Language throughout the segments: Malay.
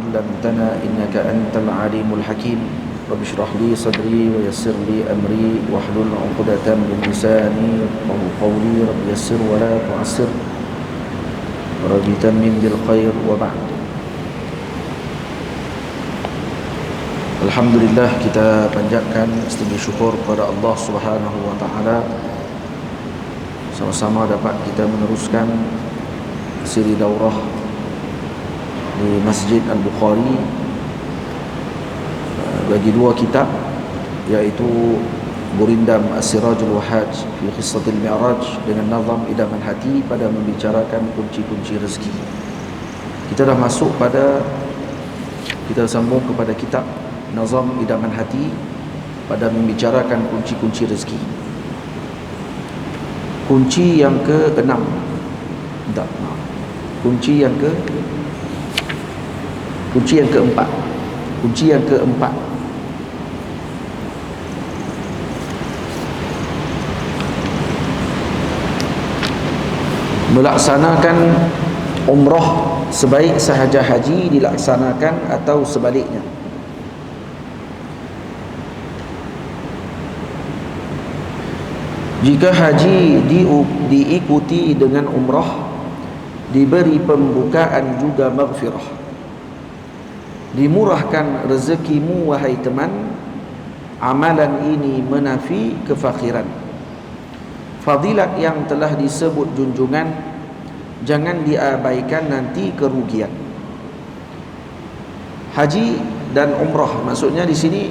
علمتنا إنك أنت العليم الحكيم رب اشرح لي صدري ويسر لي أمري واحلل عقدة من لساني يفقهوا قولي رب يسر ولا تعسر رب تمم بالخير وبعد. Alhamdulillah, kita panjatkan tinggi syukur kepada Allah Subhanahu wa taala. Sama-sama dapat kita meneruskan siri daurah di Masjid Al-Bukhari bagi dua kitab, iaitu Burindam As-Sirajul Wahaj fi Qissatil Mi'raj dengan nazam Idaman Hati pada membicarakan kunci-kunci rezeki. Kita dah masuk pada, kita sambung kepada kitab Nazam Idaman Hati pada membicarakan kunci-kunci rezeki. Kunci yang ke-6. Kunci yang keempat. Kunci yang keempat. Melaksanakan umrah sebaik sahaja haji dilaksanakan atau sebaliknya. Jika haji diikuti dengan umrah, diberi pembukaan juga maghfirah. Dimurahkan rezekimu wahai teman, amalan ini menafi kefakiran. Fadilat yang telah disebut junjungan, jangan diabaikan nanti kerugian. Haji dan umrah, maksudnya di sini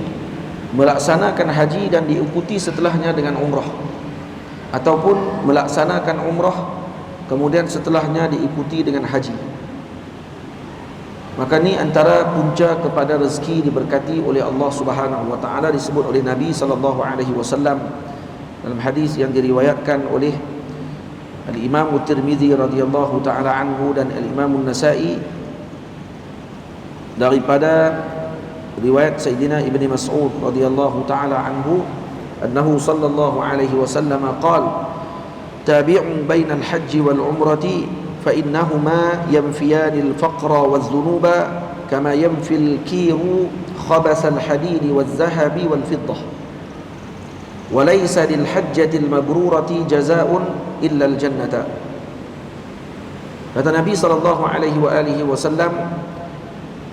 melaksanakan haji dan diikuti setelahnya dengan umrah, ataupun melaksanakan umrah kemudian setelahnya diikuti dengan haji. Maka ni antara punca kepada rezeki diberkati oleh Allah Subhanahu wa taala, disebut oleh Nabi sallallahu alaihi wasallam dalam hadis yang diriwayatkan oleh Al-Imam At-Tirmidzi radhiyallahu taala anhu dan Al-Imam An-Nasa'i daripada riwayat Sayyidina Ibni Mas'ud radhiyallahu taala anhu أنه صلى الله عليه وسلم قال تابعوا بين الحج والعمرة فإنهما ينفيان الفقر والذنوب كما ينفي الكير خبث الحديد والذهب والفضة وليس للحجة المبرورة جزاء إلا الجنة. Kata Nabi sallallahu alaihi wasallam,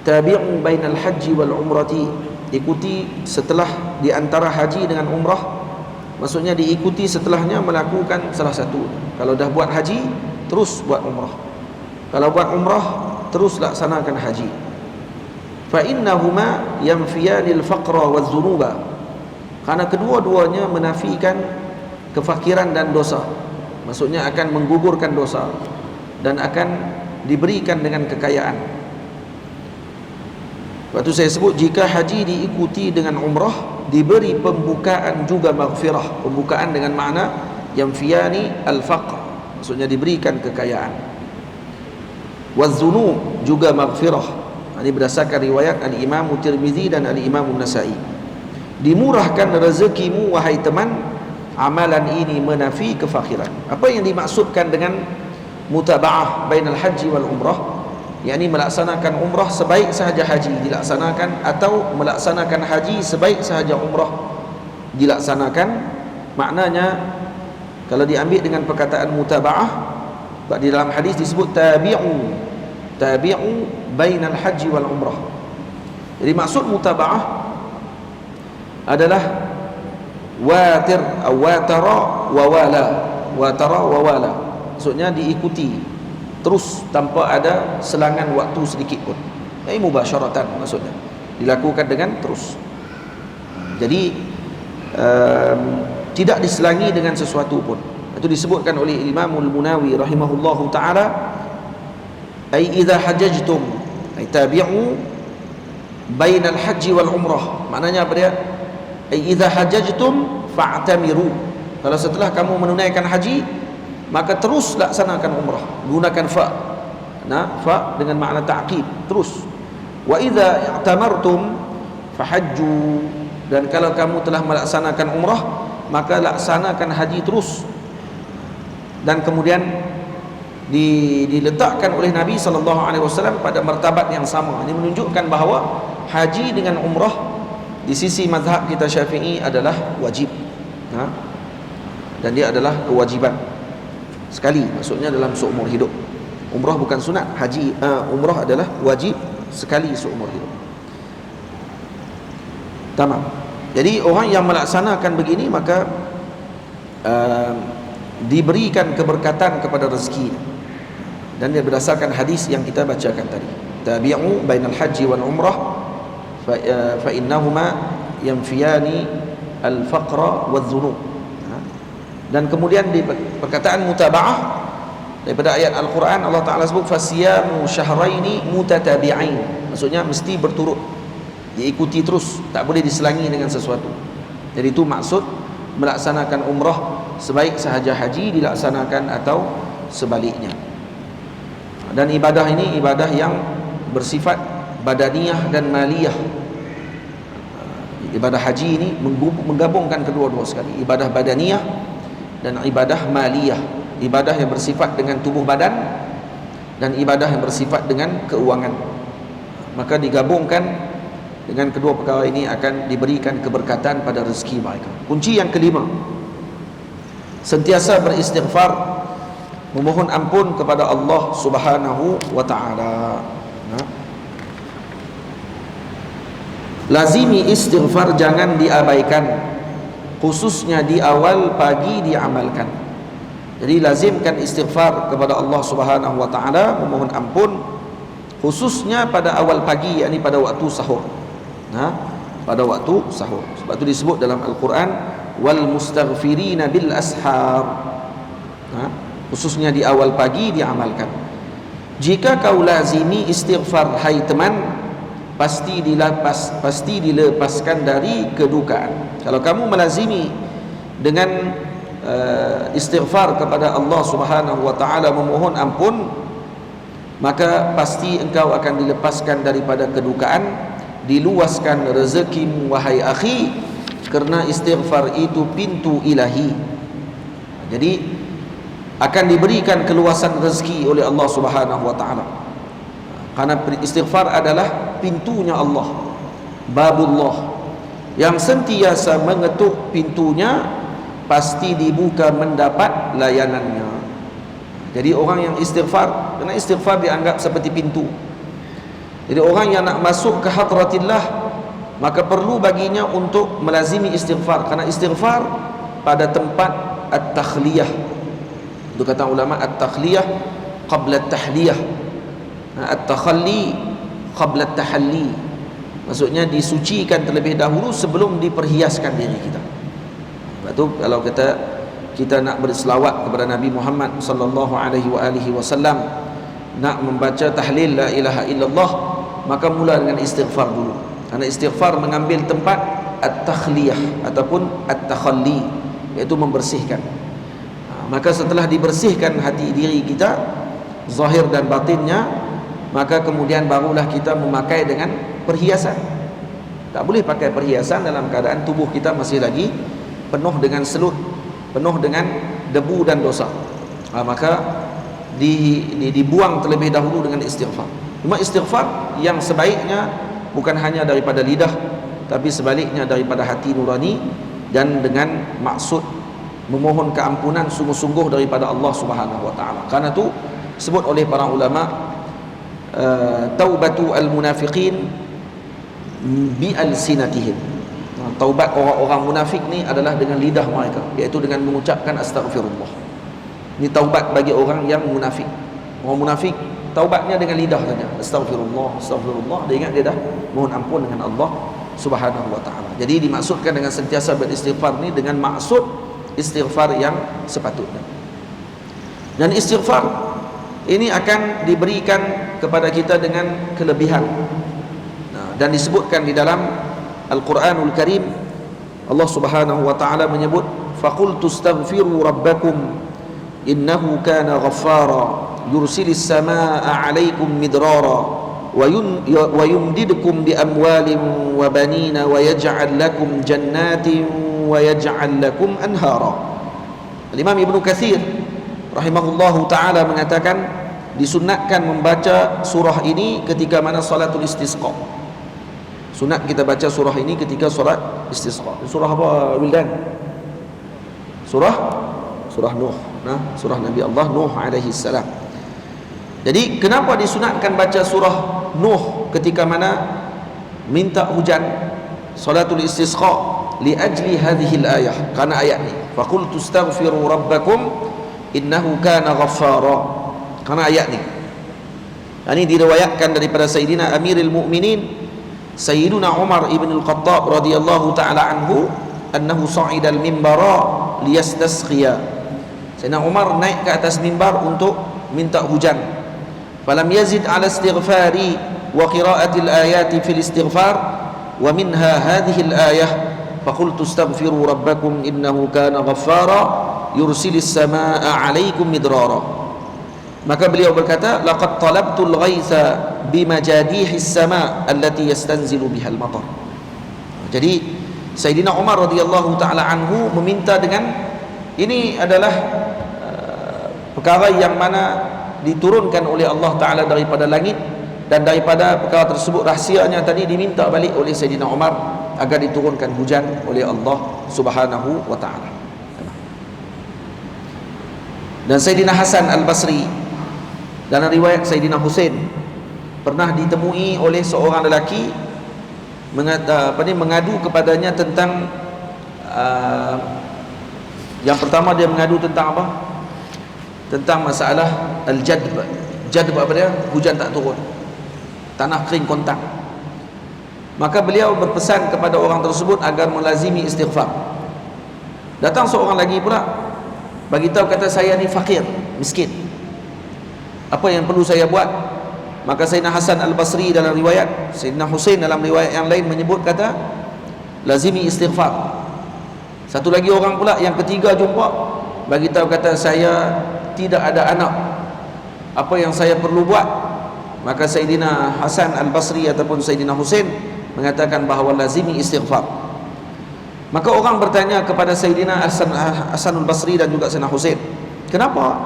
tabi'u bainal hajji wal umrati, ikuti setelah di antara haji dengan umrah, maksudnya diikuti setelahnya melakukan salah satu. Kalau dah buat haji, terus buat umrah. Kalau buat umrah, terus laksanakan haji. Fa innahuma yanfiyanil faqra waz zunuba, karena kedua-duanya menafikan kefakiran dan dosa. Maksudnya akan menggugurkan dosa dan akan diberikan dengan kekayaan. Waktu saya sebut, jika haji diikuti dengan umrah, diberi pembukaan juga maghfirah. Pembukaan dengan makna yanfiyani al-faqr, maksudnya diberikan kekayaan. Waz-zunub juga maghfirah. Ini berdasarkan riwayat Al-Imam Tirmidzi dan Al-Imam An-Nasa'i. Dimurahkan rezekimu wahai teman, amalan ini menafi kefakiran. Apa yang dimaksudkan dengan mutaba'ah bainal haji wal umrah? yakni melaksanakan umrah sebaik sahaja haji dilaksanakan, atau melaksanakan haji sebaik sahaja umrah dilaksanakan. Maknanya kalau diambil dengan perkataan mutaba'ah, di dalam hadis disebut tabi'u bainal haji wal umrah. Jadi maksud mutaba'ah adalah watir atau watara wa wala, maksudnya diikuti terus tanpa ada selangan waktu sedikit pun. Ini mubasyaratan, maksudnya dilakukan dengan terus. Jadi tidak diselangi dengan sesuatu pun. Itu disebutkan oleh Imam Al-Munawi rahimahullahu taala, ai idza hajjajtum ai tabi'u bainal haji wal umrah. Maknanya apa dia? Ai idza hajjajtum fa'tamiru. Kalau setelah kamu menunaikan haji, maka terus laksanakan umrah. Gunakan fa. Nah, fa dengan makna ta'qib, terus. Wa idza i'tamartum fahajju. Dan kalau kamu telah melaksanakan umrah, maka laksanakan haji terus. Dan kemudian diletakkan oleh Nabi SAW pada martabat yang sama. Ini menunjukkan bahawa haji dengan umrah di sisi mazhab kita Syafi'i adalah wajib, dan dia adalah kewajiban sekali, maksudnya dalam seumur hidup. Umrah bukan sunat, umrah adalah wajib sekali seumur hidup. Tamam. Jadi orang yang melaksanakan begini maka diberikan keberkatan kepada rezeki, dan dia berdasarkan hadis yang kita bacakan tadi, tabi'u bainal haji wal umrah fa innahuma yanfiyani al-faqra wadh-dhunub. Dan kemudian di perkataan mutaba'ah daripada ayat Al-Quran, Allah Ta'ala sebut fasiyamu syahraini mutatabi'ain, maksudnya mesti berturut, diikuti terus, tak boleh diselangi dengan sesuatu. Jadi itu maksud melaksanakan umrah, sebaik sahaja haji dilaksanakan atau sebaliknya. Dan ibadah ini ibadah yang bersifat badaniyah dan maliyah. Ibadah haji ini menggabungkan kedua-dua sekali, ibadah badaniyah dan ibadah maliyah, ibadah yang bersifat dengan tubuh badan dan ibadah yang bersifat dengan keuangan. Maka digabungkan dengan kedua perkara ini akan diberikan keberkatan pada rezeki mereka. Kunci yang kelima, sentiasa beristighfar, memohon ampun kepada Allah Subhanahu wa taala. Lazimi istighfar, jangan diabaikan, khususnya di awal pagi diamalkan. Jadi lazimkan istighfar kepada Allah Subhanahu wa taala, memohon ampun khususnya pada awal pagi, yakni pada waktu sahur. Pada waktu sahur. Sebab itu disebut dalam Al-Quran wal mustaghfirina bil ashar. Khususnya di awal pagi diamalkan. Jika kau lazimi istighfar, hai teman, pasti dilepaskan dari kedukaan. Kalau kamu melazimi dengan istighfar kepada Allah Subhanahu wa taala, memohon ampun, maka pasti engkau akan dilepaskan daripada kedukaan, diluaskan rezekimu wahai akhi, kerana istighfar itu pintu ilahi. Jadi akan diberikan keluasan rezeki oleh Allah Subhanahu wa taala. Karena istighfar adalah pintunya Allah, babullah, yang sentiasa mengetuk pintunya pasti dibuka mendapat layanannya. Jadi orang yang istighfar, kerana istighfar dianggap seperti pintu. Jadi orang yang nak masuk ke hadratillah, maka perlu baginya untuk melazimi istighfar, kerana istighfar pada tempat at-takhliyah. Itu kata ulama, at-takhliyah qabla at-tahliyah, at-takhalli qabla at-tahalli, maksudnya disucikan terlebih dahulu sebelum diperhiaskan diri kita. Sebab tu kalau kita nak berselawat kepada Nabi Muhammad sallallahu alaihi wasallam, nak membaca tahlil la ilaha illallah, maka mula dengan istighfar dulu. Karena istighfar mengambil tempat at-takhliyah ataupun at-takhalli, iaitu membersihkan. Maka setelah dibersihkan hati diri kita, zahir dan batinnya, maka kemudian barulah kita memakai dengan perhiasan. Tak boleh pakai perhiasan dalam keadaan tubuh kita masih lagi penuh dengan selut, penuh dengan debu dan dosa. Maka dibuang terlebih dahulu dengan istighfar. Cuma istighfar yang sebaiknya bukan hanya daripada lidah, tapi sebaliknya daripada hati nurani, dan dengan maksud memohon keampunan sungguh-sungguh daripada Allah Subhanahu wa taala. Karena itu disebut oleh para ulama, taubatu al-munafiqin bi alsinatihim. Taubat orang-orang munafik ni adalah dengan lidah mereka, iaitu dengan mengucapkan astagfirullah. Ini taubat bagi orang yang munafik. Orang munafik taubatnya dengan lidah saja, astagfirullah, astagfirullah, dia ingat dia dah mohon ampun dengan Allah Subhanahu wa taala. Jadi dimaksudkan dengan sentiasa beristighfar ni dengan maksud istighfar yang sepatutnya. Dan istighfar ini akan diberikan kepada kita dengan kelebihan. Dan disebutkan di dalam Al-Quranul Karim, Allah Subhanahu wa taala menyebut faqultu astaghfiru rabbakum innahu kana ghaffara yursilis samaa 'alaikum midrara wa yumdidukum bi amwalin wa banina wa yaj'al lakum jannatin wa yaj'al lakum anhara. Imam Ibnu Katsir rahimahullahu taala mengatakan disunatkan membaca surah ini ketika mana salatul istisqa. Sunat kita baca surah ini ketika solat istisqa. Surah apa, Wildan? Surah Nuh. Nah, surah Nabi Allah Nuh alaihi salam. Jadi kenapa disunatkan baca surah Nuh ketika mana minta hujan, salatul istisqa? Li ajli hadhihi al-ayah, karena ayat ni, faqultu astaghfiru rabbakum innahu kana ghaffara, karena ayat ni. Ini diriwayatkan daripada Sayyidina Amirul Mukminin Sayyiduna Umar ibn al-Khattab radhiyallahu ta'ala anhu, annahu sa'ida al-mimbara liyastasqiya. Sayyidina Umar naik ke atas mimbar untuk minta hujan. Falam yazid ala istighfari wa qira'ati al-ayati fil istighfar wa minha hadhihi al-ayah faqultu astaghfiru rabbakum innahu kana ghaffara yursilis samaa'a 'alaikum midrara. Maka beliau berkata, laqad talabtul ghaitha bimajadihis sama' allati yastanzilu bihal matar. Jadi Sayyidina Umar radhiyallahu taala anhu meminta dengan ini adalah perkara yang mana diturunkan oleh Allah taala daripada langit, dan daripada perkara tersebut rahsianya tadi diminta balik oleh Sayyidina Umar agar diturunkan hujan oleh Allah Subhanahu wa taala. Dan Sayyidina Hasan Al-Basri dalam riwayat Sayyidina Husain pernah ditemui oleh seorang lelaki mengadu kepadanya tentang yang pertama dia mengadu tentang apa? Tentang masalah al-jadb. Jadb apa dia? Hujan tak turun, tanah kering kontak. Maka beliau berpesan kepada orang tersebut agar melazimi istighfar. Datang seorang lagi pula bagi tahu, kata, saya ni fakir, miskin, apa yang perlu saya buat? Maka Sayyidina Hasan Al-Basri dalam riwayat, Sayyidina Husain dalam riwayat yang lain menyebut, kata, lazimi istighfar. Satu lagi orang pula yang ketiga jumpa bagi tahu, kata, saya tidak ada anak, apa yang saya perlu buat? Maka Sayyidina Hasan Al-Basri ataupun Sayyidina Husain mengatakan bahawa lazimi istighfar. Maka orang bertanya kepada Sayyidina Hasan Al-Basri dan juga Sayyidina Husain, kenapa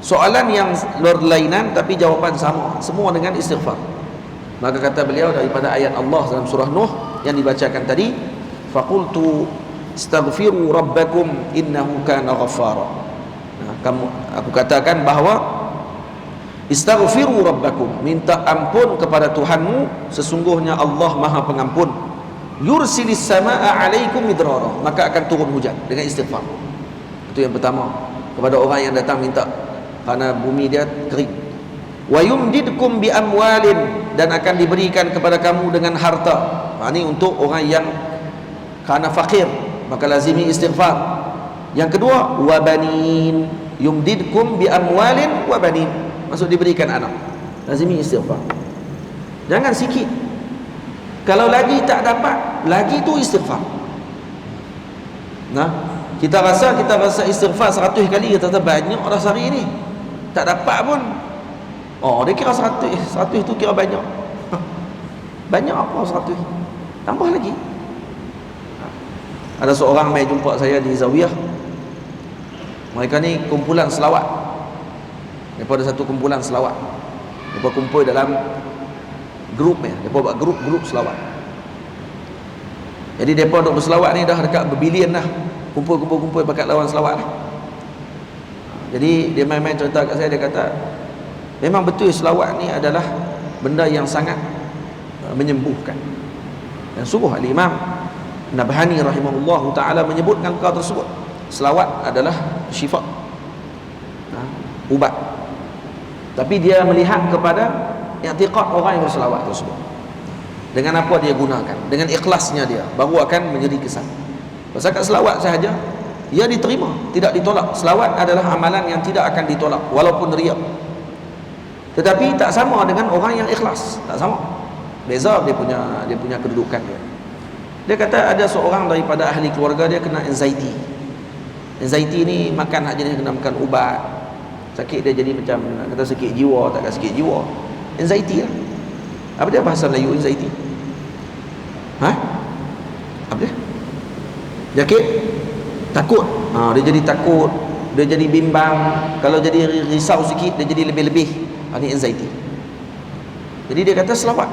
soalan yang berlainan tapi jawapan sama, semua dengan istighfar? Maka kata beliau, daripada ayat Allah dalam surah Nuh yang dibacakan tadi, faqultu astaghfiru rabbakum innahu kana ghaffara. Aku katakan bahawa istaghfiru rabbakum, minta ampun kepada Tuhanmu, sesungguhnya Allah Maha Pengampun. Yursilis samaa'a 'alaikum midrara, maka akan turun hujan dengan istighfar. Itu yang pertama kepada orang yang datang minta kerana bumi dia kering. Wa yumdidkum bi amwalin, dan akan diberikan kepada kamu dengan harta. Ini untuk orang yang kerana fakir, maka lazimi istighfar. Yang kedua, wa banin, yumdidkum bi amwalin wa banin, maksud diberikan anak. Lazimi istighfar. Jangan sikit. Kalau lagi tak dapat, lagi tu istighfar. Nah, kita rasa istighfar 100 kali, kita kata banyak dah sehari ni. Tak dapat pun. Oh, dia kira 100 tu kira banyak. Banyak apa 100? Tambah lagi. Ada seorang mai jumpa saya di Zawiyah. Mereka ni kumpulan selawat. Daripada satu kumpulan selawat. Mereka kumpul dalam grup ni. Mereka buat grup selawat. Jadi mereka duk berselawat ni dah dekat berbilion dah. Kumpul bakat lawan selawat lah. Jadi dia main-main cerita kat saya, dia kata memang betul selawat ni adalah benda yang sangat menyembuhkan. Dan sungguh Al-Imam Nabhani rahimahullahu ta'ala menyebutkan perkara tersebut. Selawat adalah syifa, ubat. Tapi dia melihat kepada i'tiqad orang yang berselawat tersebut, dengan apa dia gunakan, dengan ikhlasnya dia, baru akan menjadi kesan. Pasal kat selawat sahaja ia diterima, tidak ditolak. Selawat adalah amalan yang tidak akan ditolak walaupun riak. Tetapi tak sama dengan orang yang ikhlas, tak sama. Beza dia punya kedudukan dia. Dia kata ada seorang daripada ahli keluarga dia kena anxiety. Anxiety ni makan hak jenis kena makan ubat. Sakit dia jadi macam kata sakit jiwa, takkan sakit jiwa. Anxiety lah. Apa dia bahasa Melayu anxiety? Apa dia? Sakit? Takut. Dia jadi takut, dia jadi bimbang, kalau jadi risau sikit dia jadi lebih-lebih. Ini anxiety. Jadi dia kata selawat.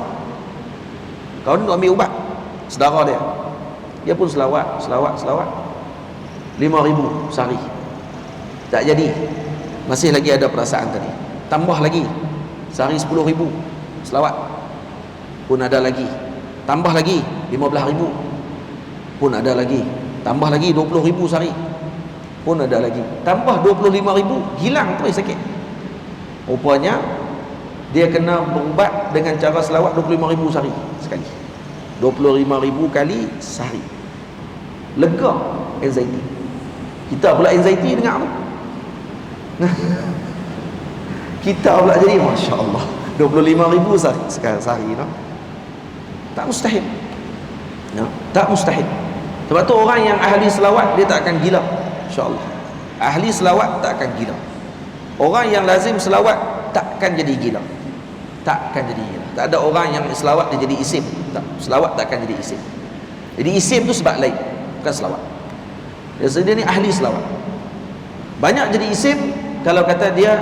Kawan tu ambil ubat, saudara dia pun selawat 5,000 sehari, tak jadi, masih lagi ada perasaan tadi. Tambah lagi sehari 10,000 selawat pun ada lagi, tambah lagi 15,000 pun ada lagi, tambah lagi 20,000 sehari pun ada lagi, tambah 25,000, hilang terus sakit. Rupanya dia kena berubat dengan cara selawat 25,000 sehari sekali, 25,000 kali sehari, lega anxiety. Kita pula anxiety dengar tu kita pula jadi Masya Allah 25,000 sehari no? Tak mustahil no? Tak mustahil. Sebab tu orang yang ahli selawat dia tak akan gila, insya-Allah. Ahli selawat tak akan gila. Orang yang lazim selawat takkan jadi gila, takkan jadi gila. Tak ada orang yang selawat dia jadi isim, tak. Selawat takkan jadi isim. Jadi isim tu sebab lain, bukan selawat. Dia ni ahli selawat. Banyak jadi isim kalau kata dia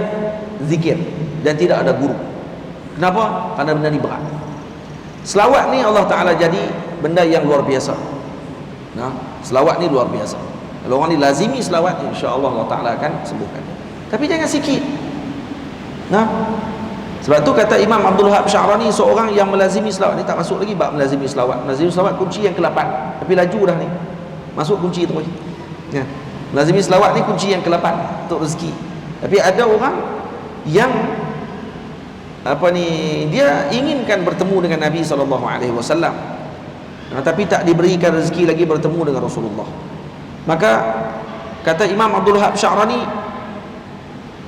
zikir dan tidak ada guru. Kenapa? Kerana benda ni berat. Selawat ni Allah Ta'ala jadi benda yang luar biasa. Nah, selawat ni luar biasa. Kalau orang ni lazimi selawat, insya-Allah Allah Ta'ala akan sembuhkan. Tapi jangan sikit. Nah, sebab tu kata Imam Abdul Wahab Sya'rani, seorang yang melazimi selawat ni tak masuk lagi bab melazimi selawat. Melazimi selawat kunci yang ke-8, tapi laju dah ni. Masuk kunci terus. Ya. Melazimi selawat ni kunci yang ke-8 untuk rezeki. Tapi ada orang yang dia inginkan bertemu dengan Nabi SAW, tapi tak diberikan rezeki lagi bertemu dengan Rasulullah. Maka kata Imam Abdul Wahab Sya'rani,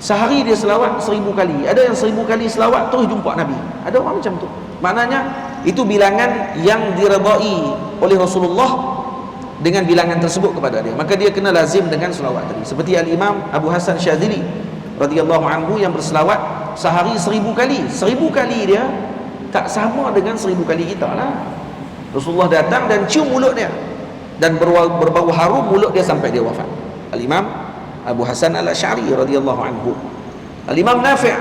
sehari dia selawat 1,000 kali. Ada yang 1,000 kali selawat terus jumpa Nabi. Ada orang macam tu. Maknanya itu bilangan yang diredai oleh Rasulullah dengan bilangan tersebut kepada dia. Maka dia kena lazim dengan selawat tadi. Seperti Al-Imam Abu Hasan Syadzili radhiyallahu anhu yang berselawat sehari 1,000 kali. 1,000 kali dia tak sama dengan 1,000 kali kita lah. Rasulullah datang dan cium mulut dia, dan berbau harum mulut dia sampai dia wafat. Al-Imam Abu Hasan Al-Asy'ari radhiyallahu anhu. Al-Imam Nafi',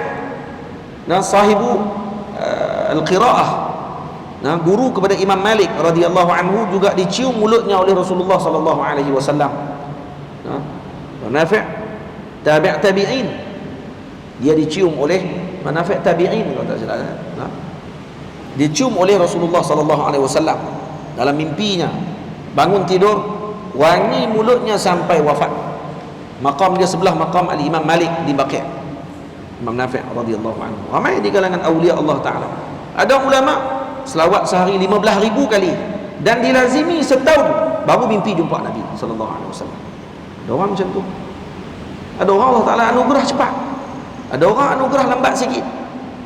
sahibu al-qiraah, guru kepada Imam Malik radhiyallahu anhu, juga dicium mulutnya oleh Rasulullah sallallahu alaihi wasallam. Nafi' tabi' tabi'in, dia dicium oleh Nafi' tabi'in kalau tak salah. Dicium oleh Rasulullah sallallahu alaihi wasallam dalam mimpinya, bangun tidur wangi mulutnya sampai wafat. Maqam dia sebelah maqam Al-Imam Malik di Baqi'. Imam Nafi' radhiyallahu anhu ramai di kalangan awliya Allah Ta'ala. Ada ulama selawat sehari 15,000 kali dan dilazimi setahun baru mimpi jumpa Nabi sallallahu alaihi wasallam. Ada orang macam tu. Ada orang Allah Ta'ala anugerah cepat, ada orang anugerah lambat sikit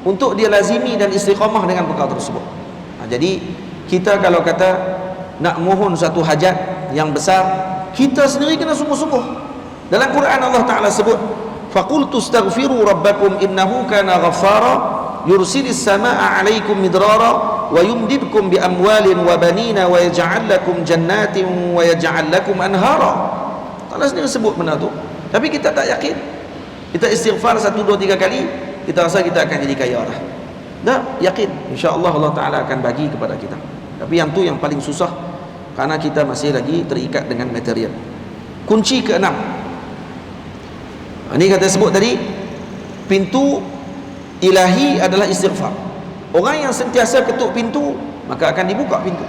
untuk dia lazimi dan istiqamah dengan perkara tersebut. Jadi kita kalau kata nak mohon satu hajat yang besar, kita sendiri kena sungguh-sungguh. Dalam Quran Allah Ta'ala sebut, faqultu astaghfiru rabbakum innahu kana ghaffara yursilis samaa'a 'alaikum midrara wa yumdidkum bi amwalin wa banina wa yaj'al lakum jannatin wa yaj'al lakum anhara. Allah sendiri sebut benda tu, tapi kita tak yakin. Kita istighfar 1, 2, 3 kali, kita rasa kita akan jadi kaya dah. Tak yakin, insya-Allah Allah Ta'ala akan bagi kepada kita. Tapi yang tu yang paling susah, karena kita masih lagi terikat dengan material. Kunci ke-6, ini kata sebut tadi, pintu ilahi adalah istighfar. Orang yang sentiasa ketuk pintu, maka akan dibuka pintu.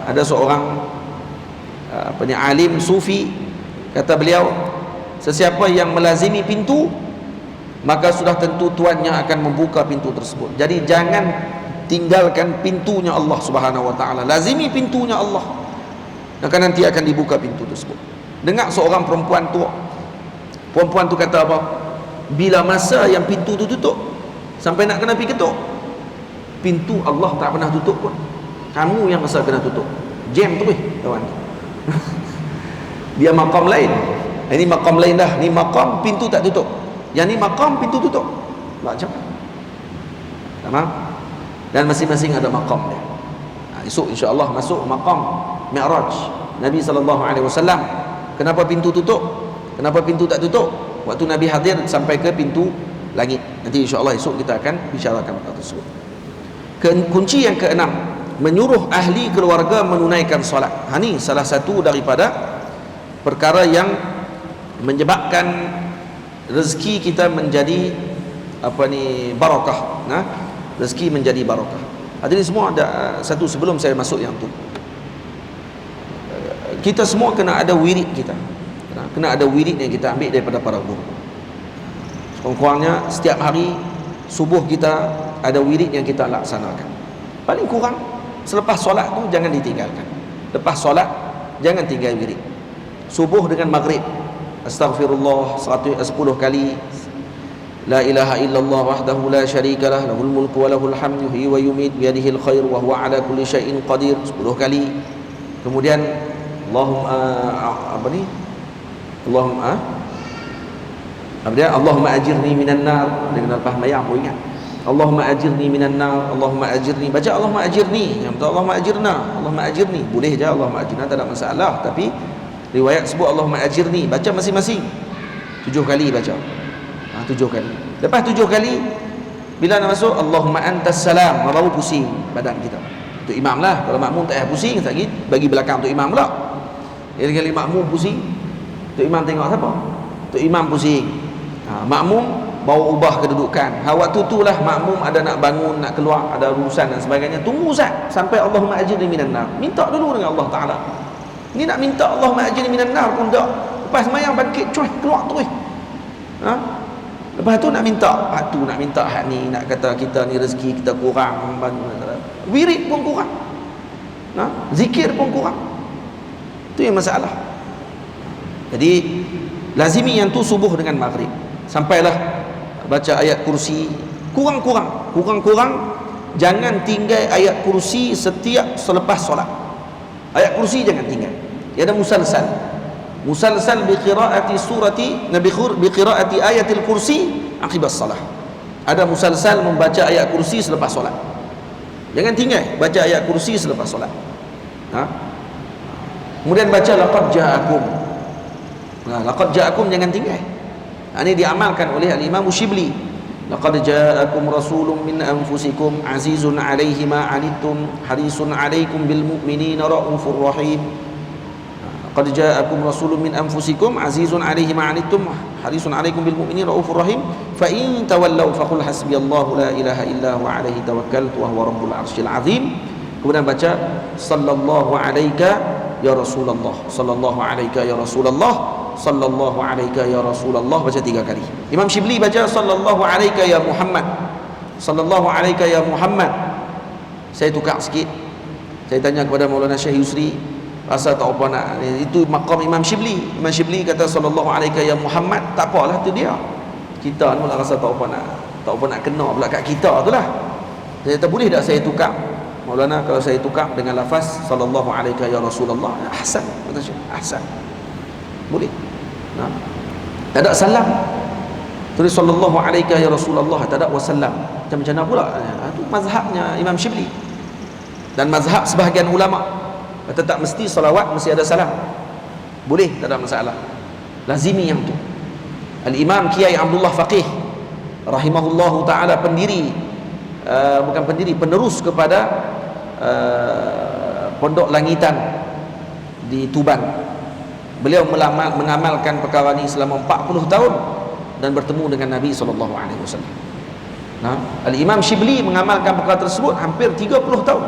Ada seorang alim sufi, kata beliau, sesiapa yang melazimi pintu, maka sudah tentu tuannya akan membuka pintu tersebut. Jadi jangan tinggalkan pintunya Allah Subhanahu wa Ta'ala, lazimi pintunya Allah, maka nanti akan dibuka pintu tersebut. Dengar seorang perempuan tua, perempuan tu kata apa? Bila masa yang pintu tu tutup, sampai nak kena pergi ketuk, pintu Allah tak pernah tutup pun, kamu yang masa kena tutup. Jam tu kawan. Dia maqam lain, ini maqam lain dah. Ni maqam pintu tak tutup, yang ni maqam pintu tutup. Macam tamam. Dan masing-masing ada maqam dia. Esok insya-Allah masuk maqam Mi'raj Nabi sallallahu alaihi wasallam. Kenapa pintu tutup? Kenapa pintu tak tutup? Waktu Nabi hadir sampai ke pintu langit. Nanti insya-Allah esok kita akan bicarakan hal tersebut. Kunci yang keenam, menyuruh ahli keluarga menunaikan solat. Ini salah satu daripada perkara yang menyebabkan rezeki kita menjadi barakah. Rezeki menjadi barakah. Hadirin semua, ada satu sebelum saya masuk yang tu. Kita semua kena ada wirid kita. Kena ada wirid yang kita ambil daripada para guru. Kurang-kurangnya setiap hari subuh kita ada wirid yang kita laksanakan. Paling kurang selepas solat tu jangan ditinggalkan. Lepas solat jangan tinggal wirid. Subuh dengan maghrib astaghfirullah 10 kali, la ilaha illallah wahdahu la syarikalah, lahul mulku wa lahul hamdu, yuhyi wa yumiit biyadihil khair wa huwa ala kulli syai'in qadir, 10 kali. Kemudian Allahumma ajirni minan nar, dengan lepas mayang pun ingat, Allahumma ajirni minan nar, Allahumma ajirni, baca Allahumma ajirni, yang betul Allahumma ajirna, Allahumma ajirni, boleh je Allahumma ajirna, tak ada masalah. Tapi riwayat sebut Allahumma ajirni, baca masing-masing 7 kali baca. 7 kali. Lepas 7 kali, bila nak masuk Allahumma antas salam, baru pusing badan kita. Untuk imam lah. Kalau makmum tak payah pusing lagi, bagi belakang untuk imam pula. Kali makmum pusing, untuk imam tengok siapa? Untuk imam pusing. Makmum bawa ubah kedudukan. Waktu tu lah makmum ada nak bangun, nak keluar, ada urusan dan sebagainya. Tunggu Ustaz sampai Allahumma ajirni minan nar. Minta dulu dengan Allah Ta'ala. Ni nak minta Allahumma ajirni minan nar pun tak. Lepas semayang bangkit, cuy, keluar terus. Lepas tu nak minta, nak minta hak ni, nak kata kita ni rezeki kita kurang, wirid pun kurang, zikir pun kurang. Itu yang masalah. Jadi lazimi yang tu subuh dengan maghrib. Sampailah baca ayat kursi, kurang-kurang jangan tinggal ayat kursi setiap selepas solat. Ayat kursi jangan tinggal. Dia ada musalsal bi qiraati surati bi qiraati ayatil kursi aqibas salah. Ada musalsal membaca ayat kursi selepas solat. Jangan tinggal baca ayat kursi selepas solat. Kemudian baca laqad ja'akum. Laqad ja'akum jangan tinggal. Ini diamalkan oleh al-Imam Shibli. Laqad ja'akum rasulun min anfusikum azizun 'alaihi ma 'anittum harisun 'alaikum bil mu'minina raufur rahim. Qad ja'akum rasulun min anfusikum azizun 'alaihi ma 'anittum harisun 'alaikum bil mu'minina raufur rahim. Fa in tawallaw faqul hasbiyallahu la ilaha illa huwa 'alaihi tawakkaltu wa huwa rabbul 'arsyil 'azim. Kemudian baca sallallahu alaika ya Rasulullah, sallallahu alaika ya Rasulullah, sallallahu alaika ya Rasulullah, baca 3 kali. Imam Shibli baca sallallahu alaika ya Muhammad, sallallahu alaika ya Muhammad. Saya tukar sikit. Saya tanya kepada Maulana Syekh Yusri, rasa tak apa nak, itu maqam Imam Shibli. Imam Shibli kata sallallahu alaika ya Muhammad, tak apalah tu dia. Kita ni rasa tak apa nak kena pula kat kita tu lah. Saya kata boleh tak saya tukar? Maulana, kalau saya tukar dengan lafaz sallallahu alaika ya Rasulullah, ahsan, kata Syekh, ahsan. Boleh. Tak ada salam, tulis sallallahu alaika ya Rasulullah, tak ada wasallam. Macam mana pula? Itu mazhabnya Imam Shibli. Dan mazhab sebahagian ulama kata tak mesti salawat, mesti ada salam. Boleh, tak ada masalah. Lazimi yang tu. Al-Imam Kiai Abdullah Faqih rahimahullahu ta'ala, penerus kepada Pondok Langitan di Tuban. Beliau mengamalkan perkara ini selama 40 tahun dan bertemu dengan Nabi SAW. Al-Imam Shibli mengamalkan perkara tersebut hampir 30 tahun.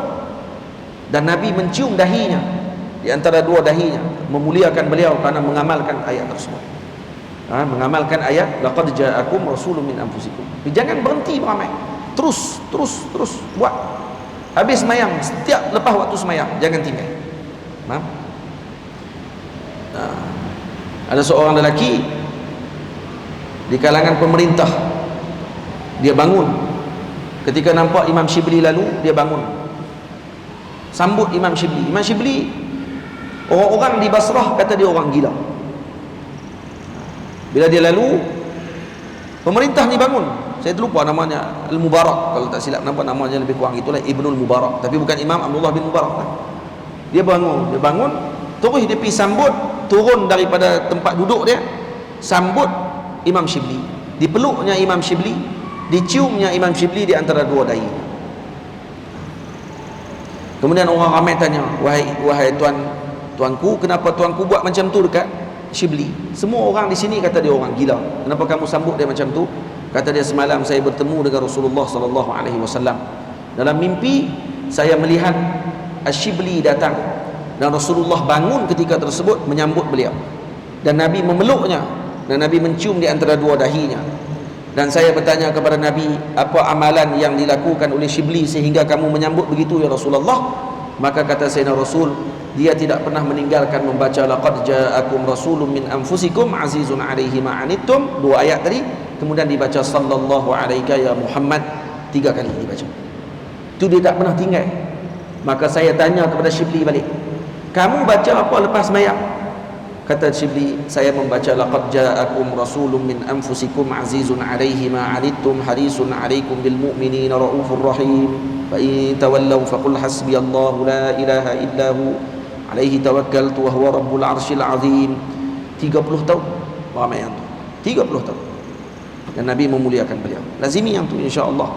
Dan Nabi mencium dahinya, di antara 2 dahinya, memuliakan beliau kerana mengamalkan ayat tersebut. Mengamalkan ayat laqad ja'akum rasulun min anfusikum. Jangan berhenti beramal. Terus buat. Habis semayang, setiap lepas waktu semayang jangan tinggal. Ada seorang lelaki di kalangan pemerintah, dia bangun ketika nampak Imam Shibli lalu, dia bangun sambut Imam Shibli. Imam Shibli, orang-orang di Basrah kata dia orang gila. Bila dia lalu, pemerintah ni bangun. Saya terlupa namanya, Al-Mubarak kalau tak silap, namanya lebih kurang itulah, Ibnul Mubarak, tapi bukan Imam Abdullah bin Mubarak. Dia bangun terus dia pergi sambut turun daripada tempat duduk dia, sambut Imam Shibli, dipeluknya Imam Shibli, diciumnya Imam Shibli di antara dua dahi. Kemudian orang ramai tanya, wahai tuanku, kenapa tuanku buat macam tu dekat Shibli? Semua orang di sini kata dia orang gila. Kenapa kamu sambut dia macam tu? Kata dia, semalam saya bertemu dengan Rasulullah sallallahu alaihi wasallam. Dalam mimpi saya melihat Ash-Shibli datang dan Rasulullah bangun ketika tersebut menyambut beliau. Dan Nabi memeluknya dan Nabi mencium di antara dua dahinya. Dan saya bertanya kepada Nabi, apa amalan yang dilakukan oleh Shibli sehingga kamu menyambut begitu ya Rasulullah? Maka kata Sayyidina Rasul, dia tidak pernah meninggalkan membaca laqad ja'akum rasulun min anfusikum azizun 'alaihi ma 'anittum, dua ayat tadi, kemudian dibaca sallallahu alaika ya Muhammad, 3 kali dibaca. Itu dia tak pernah tinggal. Maka saya tanya kepada Shibli balik, kamu baca apa lepas sembahyang? Kata Shibli, saya membaca laqad ja'akum rasulun min anfusikum azizun 'alaihi ma 'anittum harisun 'alaikum bil mu'minina raufur rahim fa in tawallaw faqul hasbiyallahu la ilaha illa hu 'alaihi tawakkaltu wa huwa rabbul 'arsyil 'azim. 30 tahun ramai yang tu, 30 tahun. Dan Nabi memuliakan beliau. Lazimi yang tu insya-Allah.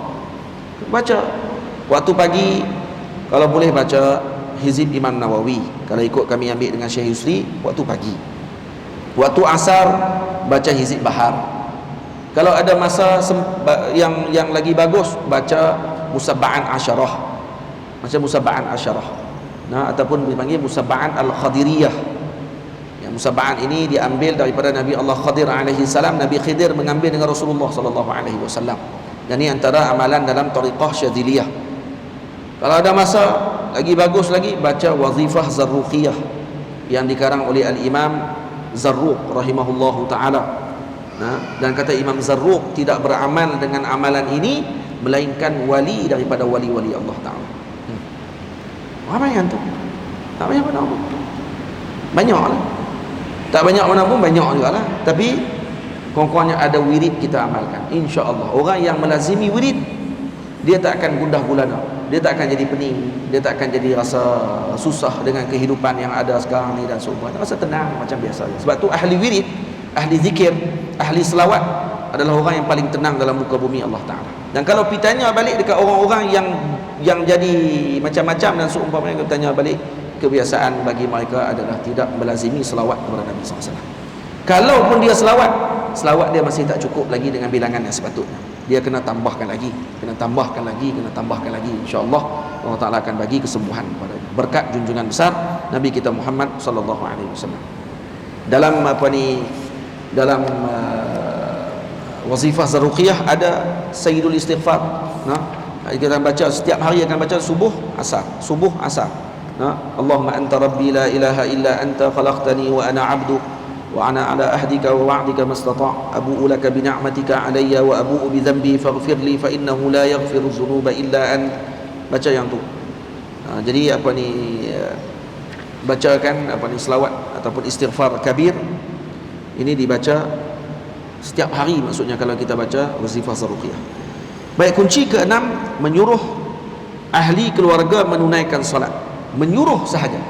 Baca waktu pagi, kalau boleh baca Hizib Imam Nawawi. Kalau ikut kami ambil dengan Syekh Yusri, waktu pagi. Waktu asar baca Hizib Bahar. Kalau ada masa yang lagi bagus, baca Musabba'an Asyarah. Macam Musabba'an Asyarah. Nah, ataupun dipanggil Musabba'an Al-Khadiriyah. Yang Musabba'an ini diambil daripada Nabi Allah Khadir alaihi salam. Nabi Khidir mengambil dengan Rasulullah sallallahu alaihi wasallam. Dan ini antara amalan dalam tariqah Syadziliyah. Kalau ada masa lagi bagus lagi, baca Wazifah Zarruqiyah yang dikarang oleh Al-Imam Zarruq rahimahullahu ta'ala. Dan kata Imam Zarruq, tidak beramal dengan amalan ini melainkan wali daripada wali-wali Allah Ta'ala. Apa yang tu? Tak banyak mana pun. Banyak lah. Tak banyak mana pun, banyak juga lah. Tapi kurang-kurangnya ada wirid kita amalkan, insya-Allah. Orang yang melazimi wirid, dia tak akan gundah gulana, dia tak akan jadi pening, dia tak akan jadi rasa susah dengan kehidupan yang ada sekarang ni dan seumpamanya. Rasa tenang macam biasa. Sebab tu ahli wirid, ahli zikir, ahli selawat adalah orang yang paling tenang dalam muka bumi Allah Ta'ala. Dan kalau kita tanya balik dekat orang-orang yang jadi macam-macam dan seumpamanya, kita tanya balik, kebiasaan bagi mereka adalah tidak melazimi selawat kepada Nabi SAW. Kalaupun dia selawat dia masih tak cukup lagi dengan bilangan yang sepatutnya. Dia kena tambahkan lagi, kena tambahkan lagi. InsyaAllah Allah Ta'ala akan bagi kesembuhan kepadanya berkat junjungan besar Nabi kita Muhammad sallallahu alaihi wasallam. Dalam Wazifah Zarruqiyah ada Sayyidul Istighfar. Kita baca setiap hari, akan baca subuh asar. Allahumma anta rabbi la ilaha illa anta khalaqtani wa ana 'abduk wa ana ala ahdika wa wa'dika mastata' abu'u laka bi ni'matika alayya wa abu'u bi dhanbi faghfir li fa innahu la yaghfiru dhunuba illa ant. Baca yang tu. Jadi bacakan selawat ataupun istighfar kabir ini dibaca setiap hari, maksudnya kalau kita baca Wazifah Zarruqiyah. Baik, kunci ke-6, menyuruh ahli keluarga menunaikan solat. Menyuruh sahaja.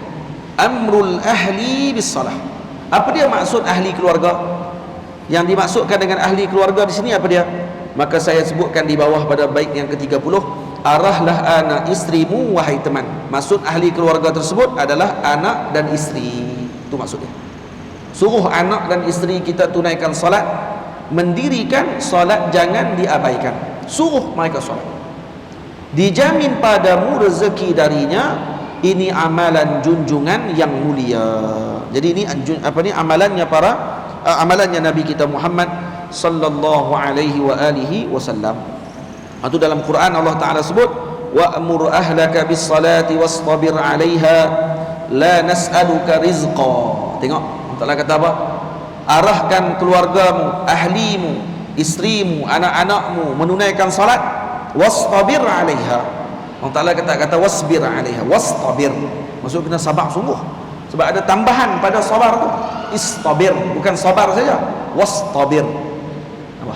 Amrul ahli bis salah. Apa dia maksud ahli keluarga? Yang dimaksudkan dengan ahli keluarga di sini apa dia? Maka saya sebutkan di bawah pada bait yang ke-30, arahlah anak istrimu wahai teman. Maksud ahli keluarga tersebut adalah anak dan isteri. Itu maksudnya. Suruh anak dan isteri kita tunaikan solat, mendirikan solat, jangan diabaikan. Suruh mereka solat. Dijamin padamu rezeki darinya. Ini amalan junjungan yang mulia. Jadi ini amalannya amalannya Nabi kita Muhammad sallallahu alaihi wa alihi wasallam. Itu dalam Quran Allah Taala sebut, wa'mur ahlaka bis salati wastabir 'alaiha la nas'aluka rizqa. Tengok Allah Taala kata apa? Arahkan keluargamu, ahlimu, isterimu, anak-anakmu menunaikan salat, wastabir 'alaiha. Allah Ta'ala kata wasbir 'alaiha, wastabir. Maksud kena sabar sungguh. Sebab ada tambahan pada sabar tu. Istabir, bukan sabar saja. Wastabir. Apa?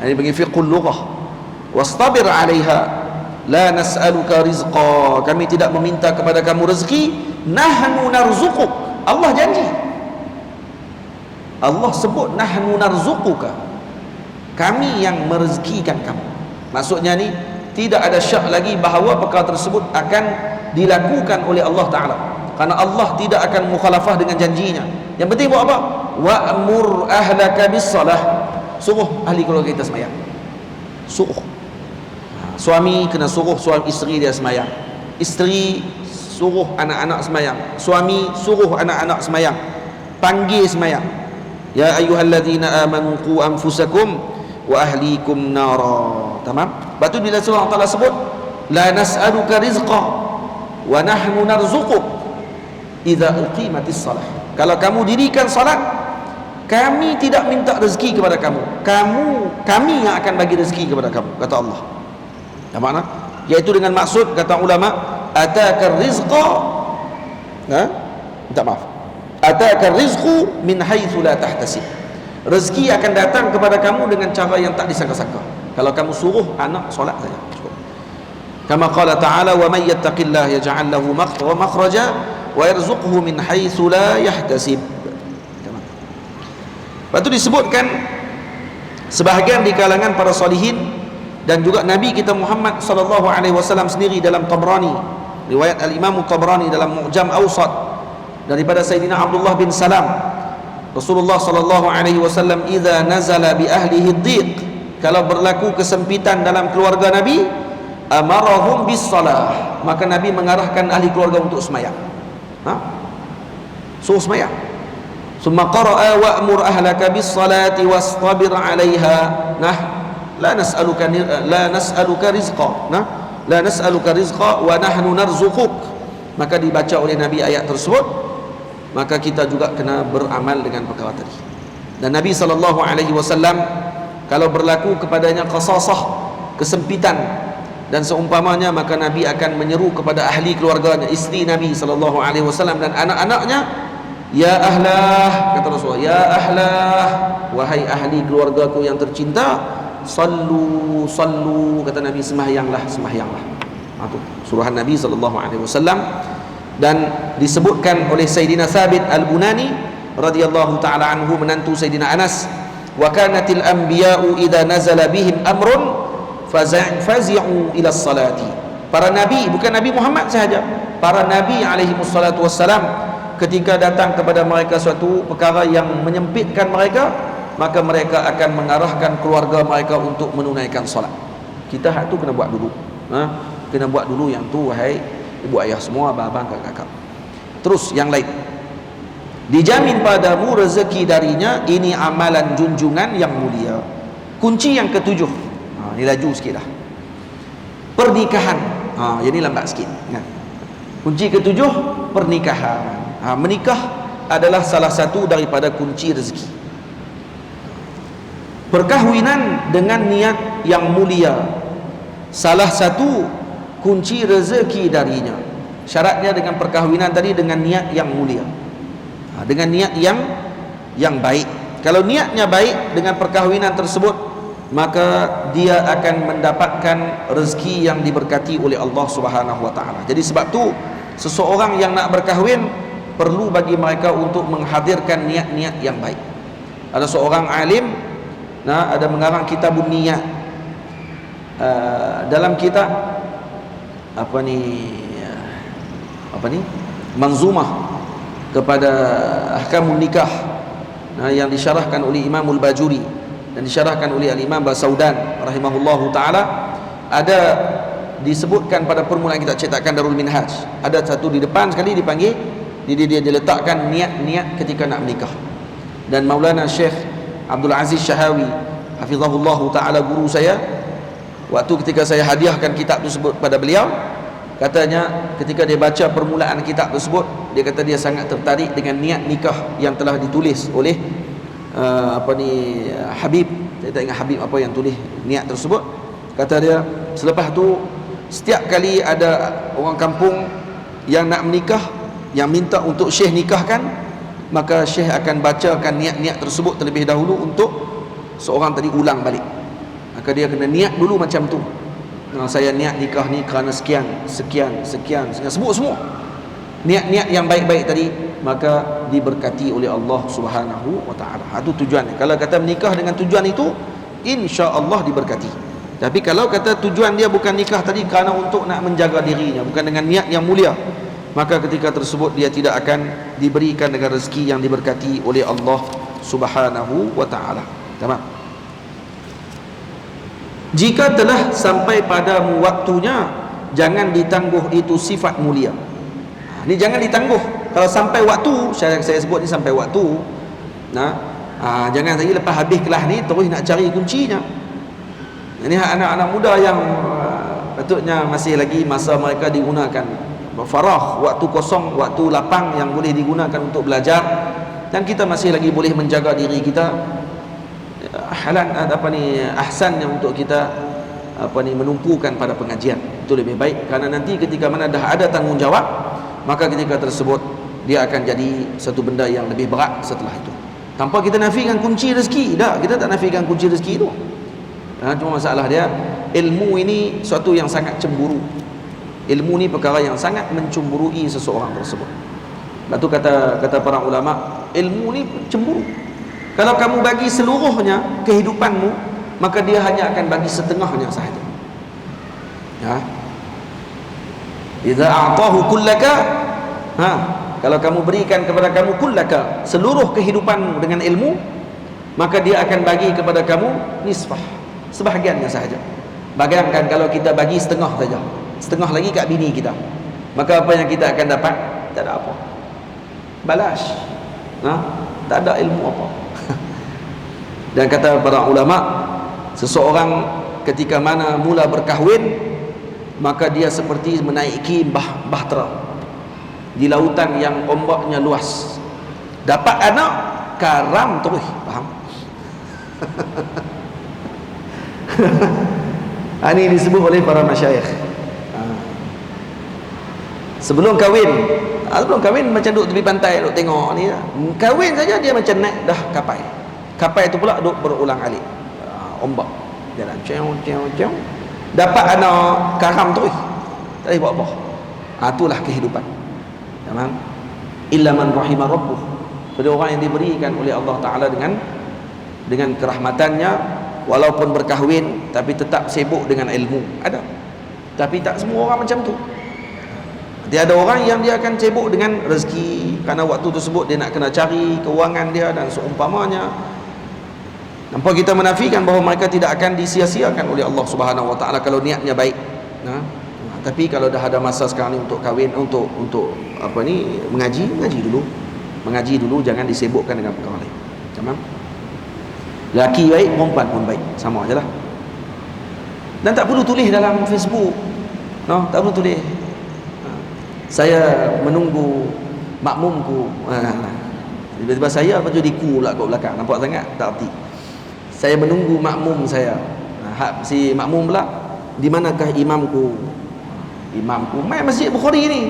Ini bagi fiqhul lughah. Wastabir 'alaiha la nas'aluka rizqa. Kami tidak meminta kepada kamu rezeki, nahnu narzuquk. Allah janji, Allah sebut nahnu narzuquka, kami yang merezekikan kamu. Maksudnya ni tidak ada syak lagi bahawa perkara tersebut akan dilakukan oleh Allah Ta'ala, kerana Allah tidak akan mukhalafah dengan janjinya. Yang penting buat apa? Wa'mur ahlaka bis salah, suruh ahli keluarga kita semayang. Suruh suami kena suruh suami isteri dia semayang, isteri suruh anak-anak semayang, suami suruh anak-anak semayang, panggil semayang. Ya ayyuhalladzina amanu qu anfusakum wa ahlikum nara. Tamam? Lepas tu bila surah Allah sebut la nas'aluka rizqa wa nahnu narzuquk idza uqimatis salah. Kalau kamu dirikan salat, kami tidak minta rezeki kepada kamu, kami yang akan bagi rezeki kepada kamu, kata Allah. Apa makna? Iaitu dengan maksud, kata ulama, ataka rizqa, minta maaf, ataka rizqu min haitsu la tahtasib. Rezeki akan datang kepada kamu dengan cara yang tak disangka-sangka kalau kamu suruh anak solat saja. Kama qala ta'ala wa may yattaqillah yaj'al lahu makhraja wa yarzuqhu min haitsu la yahtasib. Lepas tu disebutkan sebahagian di kalangan para salihin dan juga Nabi kita Muhammad sallallahu alaihi wasallam sendiri dalam Tabrani, riwayat al-Imam Tabrani dalam Mu'jam Awsat daripada Sayyidina Abdullah bin Salam, Rasulullah sallallahu alaihi wasallam idza nazala bi ahlihi ad-dhiq, kalau berlaku kesempitan dalam keluarga Nabi, amarahum bis salah, maka Nabi mengarahkan ahli keluarga untuk sembahyang. Suruh sembahyang. Summa qara'a wa'mur ahlaka bis salati wastabir 'alaiha. La nas'aluka rizqa. La nas'aluka rizqa wa nahnu narzuquk. Maka dibaca oleh Nabi ayat tersebut, maka kita juga kena beramal dengan perkara tadi. Dan Nabi SAW kalau berlaku kepadanya qasasah, kesempitan dan seumpamanya, maka Nabi akan menyeru kepada ahli keluarganya, isteri Nabi SAW dan anak-anaknya, ya ahlah, kata Rasulullah, ya ahlah, wahai ahli keluargaku yang tercinta, sallu kata Nabi, sembahyanglah. Itu suruhan Nabi SAW. Dan disebutkan oleh Sayyidina Thabit Al-Bunani radhiyallahu ta'ala anhu, menantu Sayyidina Anas, wa kanatil anbiya'u idza nazala bihim amrun fazi'u ila salati. Para nabi, bukan Nabi Muhammad sahaja, para nabi alaihi wassalatu wassalam, ketika datang kepada mereka suatu perkara yang menyempitkan mereka, maka mereka akan mengarahkan keluarga mereka untuk menunaikan solat. Kita hak tu kena buat dulu, kena buat dulu yang tu, wahai ibu ayah semua, abang-abang, kakak-kakak. Terus yang lain, dijamin padamu rezeki darinya, ini amalan junjungan yang mulia. Kunci yang ketujuh, ni laju sikit dah, pernikahan. Yang ni lambat sikit kan? Kunci ketujuh, pernikahan. Menikah adalah salah satu daripada kunci rezeki. Perkahwinan dengan niat yang mulia, salah satu kunci rezeki darinya. Syaratnya dengan perkahwinan tadi dengan niat yang mulia, dengan niat yang baik. Kalau niatnya baik dengan perkahwinan tersebut, maka dia akan mendapatkan rezeki yang diberkati oleh Allah Subhanahu wa taala. Jadi sebab tu seseorang yang nak berkahwin perlu bagi mereka untuk menghadirkan niat-niat yang baik. Ada seorang alim ada mengarang kitabun niyat. Dalam kitab apa ni manzumah kepada ahkamun nikah, yang disyarahkan oleh Imamul Bajuri dan disyarahkan oleh Al-Imam Basaudan rahimahullahu taala, ada disebutkan pada permulaan kitab cetakan Darul Minhaj, ada satu di depan sekali dipanggil, dia diletakkan niat-niat ketika nak menikah. Dan Maulana Syekh Abdul Aziz Syahawi hafizahullah ta'ala, guru saya, waktu ketika saya hadiahkan kitab tersebut pada beliau, katanya ketika dia baca permulaan kitab tersebut, dia kata dia sangat tertarik dengan niat nikah yang telah ditulis oleh Habib, saya tak ingat Habib apa yang tulis niat tersebut. Kata dia, selepas tu setiap kali ada orang kampung yang nak menikah, yang minta untuk Syekh nikahkan, maka Syekh akan bacakan niat-niat tersebut terlebih dahulu untuk seorang tadi ulang balik. Maka dia kena niat dulu macam tu, saya niat nikah ni kerana sekian, sebut semua. niat-niat yang baik-baik tadi, maka diberkati oleh Allah Subhanahu wa taala. Itu tujuannya. Kalau kata menikah dengan tujuan itu, insya-Allah diberkati. Tapi kalau kata tujuan dia bukan nikah tadi kerana untuk nak menjaga dirinya, bukan dengan niat yang mulia, maka ketika tersebut dia tidak akan diberikan dengan rezeki yang diberkati oleh Allah Subhanahu wa taala. Tamam. Jika telah sampai pada waktunya, jangan ditangguh, itu sifat mulia. Ini jangan ditangguh. Kalau sampai waktu, saya sebut ni sampai waktu. Jangan lagi lepas habis kelas ni terus nak cari kuncinya. Ini anak-anak muda yang patutnya masih lagi masa mereka digunakan farah, waktu kosong, waktu lapang yang boleh digunakan untuk belajar, dan kita masih lagi boleh menjaga diri kita. Ahsannya untuk kita menumpukan pada pengajian itu lebih baik, kerana nanti ketika mana dah ada tanggungjawab, maka ketika tersebut dia akan jadi satu benda yang lebih berat setelah itu. Tanpa kita nafikan kunci rezeki, kita tak nafikan kunci rezeki itu. Cuma masalah dia, ilmu ini suatu yang sangat cemburu. Ilmu ni perkara yang sangat mencemburui seseorang tersebut. Lepas tu kata para ulama, ilmu ni cemburu. Kalau kamu bagi seluruhnya kehidupanmu, maka dia hanya akan bagi setengahnya sahaja. Idza a'tahu kullaka, kalau kamu berikan kepada kamu kullaka, seluruh kehidupanmu dengan ilmu, maka dia akan bagi kepada kamu nisfah, sebahagiannya sahaja. Bayangkan kalau kita bagi setengah saja, setengah lagi kat bini kita, maka apa yang kita akan dapat? Tak ada apa. Balas. Tak ada ilmu apa. Dan kata para ulama, seseorang ketika mana mula berkahwin, maka dia seperti menaiki bahtera di lautan yang ombaknya luas. Dapat anak, karam terus. Faham? Ini disebut oleh para masyayikh. Sebelum kahwin macam duduk tepi pantai, duduk tengok ni. Kahwin saja dia macam naik dah kapal. Kapal itu pula duduk berulang alik. Ombak jalan ciao. Dapat anak, karam terus. Tak boleh buat apa. Itulah kehidupan. Tamam. Illa man rahimah rabbuh. Jadi orang yang diberikan oleh Allah Taala dengan kerahmatannya, walaupun berkahwin tapi tetap sibuk dengan ilmu, ada. Tapi tak semua orang macam tu. Dia ada orang yang dia akan sibuk dengan rezeki, kerana waktu tersebut dia nak kena cari kewangan dia dan seumpamanya. Nampak kita menafikan bahawa mereka tidak akan disia-siakan oleh Allah Subhanahu Wa Taala kalau niatnya baik. Tapi kalau dah ada masa sekarang ni untuk kahwin, untuk mengaji dulu, jangan disibukkan dengan perkara lain. Tamam? Laki baik, perempuan pun baik, sama ajalah. Dan tak perlu tulis dalam Facebook. Tak perlu tulis. Saya menunggu makmumku. Tiba-tiba saya apa tu diku pula kat belakang. Nampak sangat tak erti. Saya menunggu makmum saya. Si makmum pula, di manakah imamku? Imamku main Masjid Bukhari ni.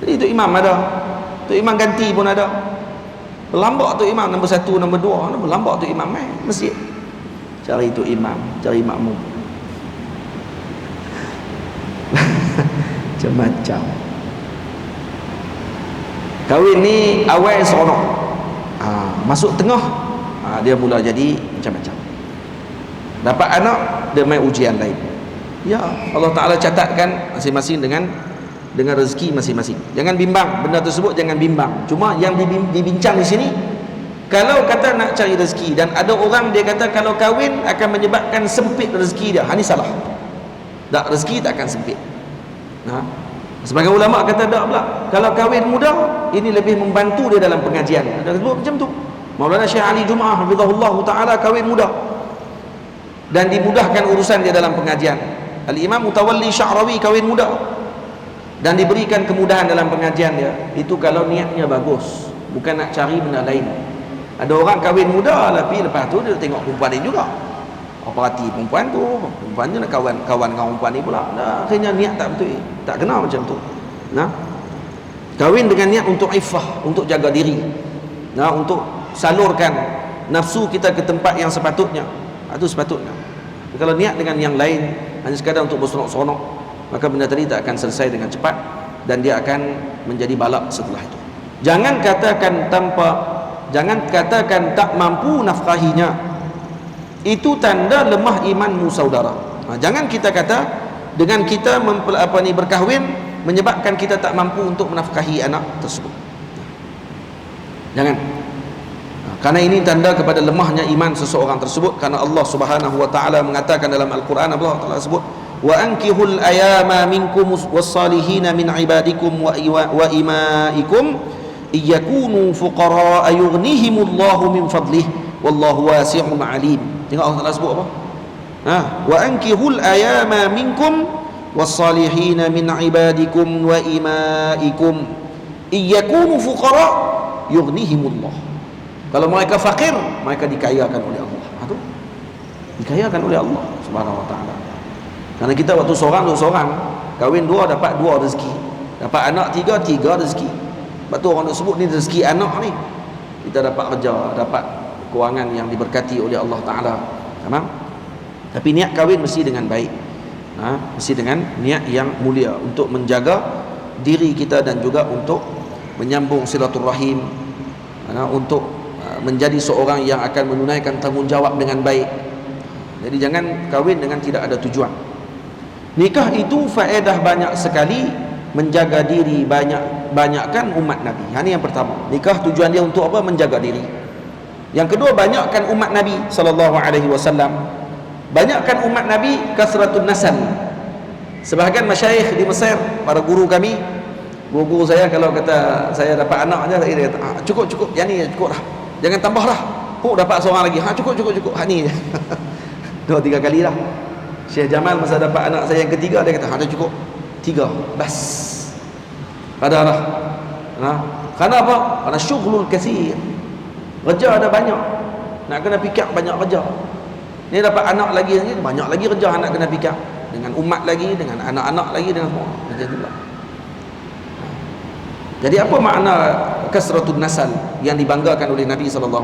Jadi tu imam ada. Tu imam ganti pun ada. Berlambak tu imam nombor 1, nombor 2. Berlambak tu imam main masjid. Cari tu imam, cari makmum. Macam-macam. Kahwin ni awal seronok. Masuk tengah, dia mula jadi macam-macam. Dapat anak, dia main ujian lain. Ya, Allah Ta'ala catatkan masing-masing dengan rezeki masing-masing. Jangan bimbang, benda tersebut jangan bimbang. Cuma yang dibincang di sini, kalau kata nak cari rezeki, dan ada orang dia kata kalau kahwin akan menyebabkan sempit rezeki dia. Ini salah. Tak, rezeki tak akan sempit. Sebagai ulama kata tak pula, kalau kahwin muda, ini lebih membantu dia dalam pengajian. Ada sebut macam tu. Maulana Syekh Ali Jumaah hafizahullah taala kahwin muda dan dimudahkan urusan dia dalam pengajian. Al-Imam Mutawalli Sya'rawi kahwin muda dan diberikan kemudahan dalam pengajian dia. Itu kalau niatnya bagus, bukan nak cari benda lain. Ada orang kahwin muda tapi lepas tu dia tengok perempuan lain juga. Perhati perempuan tu nak kawan dengan perempuan ni pula. Akhirnya niat tak betul, tak kena macam tu. Kahwin dengan niat untuk iffah, untuk jaga diri, untuk salurkan nafsu kita ke tempat yang sepatutnya. Itu sepatutnya. Kalau niat dengan yang lain, hanya sekadar untuk berseronok-seronok, maka benda tadi tak akan selesai dengan cepat. dan dia akan menjadi balak setelah itu. Jangan katakan tak mampu nafkahinya, itu tanda lemah imanmu saudara. Jangan kita kata dengan kita berkahwin menyebabkan kita tak mampu untuk menafkahi anak tersebut. Jangan. Karena ini tanda kepada lemahnya iman seseorang tersebut. Karena Allah Subhanahu wa taala mengatakan dalam Al-Quran, Allah Taala sebut, wa ankihul ayama minkum was-salihin min ibadikum wa imaikum iyakunu fuqara yughnihimullahu min fadlih wallahu wasi'un alim. Tengok Allah Taala sebut apa? Wa ankihul ayama minkum was-salihin min ibadikum wa imaikum iyakunu fuqara yughnihimullah. Kalau mereka fakir, mereka dikayakan oleh Allah. Itu dikayakan oleh Allah Subhanahu wa taala. Karena kita waktu seorang kahwin dua dapat dua rezeki, dapat anak tiga rezeki. Sebab tu orang nak sebut ni rezeki anak ni. Kita dapat kerja, dapat kewangan yang diberkati oleh Allah taala. Tamam? Tapi niat kahwin mesti dengan baik. Mesti dengan niat yang mulia untuk menjaga diri kita dan juga untuk menyambung silaturahim, untuk menjadi seorang yang akan menunaikan tanggungjawab dengan baik. Jadi jangan kahwin dengan tidak ada tujuan. Nikah itu faedah banyak sekali, menjaga diri, banyakkan umat Nabi. Ini yang pertama. Nikah tujuan dia untuk apa? Menjaga diri. Yang kedua, banyakkan umat Nabi sallallahu alaihi wasallam. Banyakkan umat Nabi, kasratun nasal. Sebahagian masyayikh di Mesir, para guru kami, guru saya kalau kata saya dapat anak aja, saya kata cukup, yang ni cukup lah. Jangan tambah lah. Dapat seorang lagi. Cukup. Ni 2-3 kali lah. Syekh Jamal masa dapat anak saya yang ketiga, dia kata ada cukup 3 bas. Ada lah. Karena apa? Karena syughlul katsir. Kerja ada banyak. Nak kena fikir banyak kerja. Ni dapat anak lagi, banyak lagi kerja anak kena fikir. Dengan umat lagi, dengan anak-anak lagi, dengan semua. Macam itulah. Jadi apa makna kasratun nasal yang dibanggakan oleh Nabi SAW?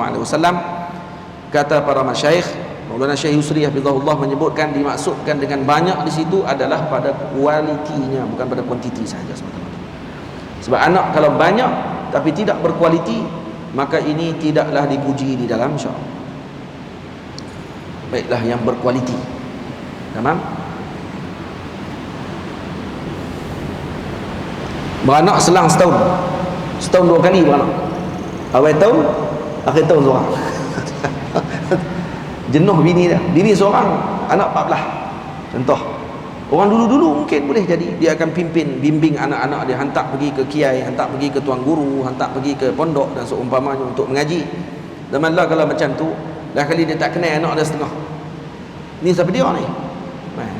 Kata para masyayikh, Maulana Syekh Yusri hafizahullah menyebutkan, dimaksudkan dengan banyak di situ adalah pada kualitinya, bukan pada kuantiti sahaja semata-mata. Sebab anak kalau banyak tapi tidak berkualiti, maka ini tidaklah dipuji di dalam syara. Baiklah yang berkualiti. Tamam? Beranak selang setahun 2 kali beranak. Awal tahun, akhir tahun seorang. Jenuh bini dah. Bini seorang, anak 14. Contoh, orang dulu-dulu mungkin boleh jadi dia akan bimbing anak-anak dia, hantar pergi ke kiai, hantar pergi ke tuan guru, hantar pergi ke pondok dan seumpamanya untuk mengaji. Zaman lah kalau macam tu, dah kali dia tak kenal anak dia setengah. Ni siapa dia ni?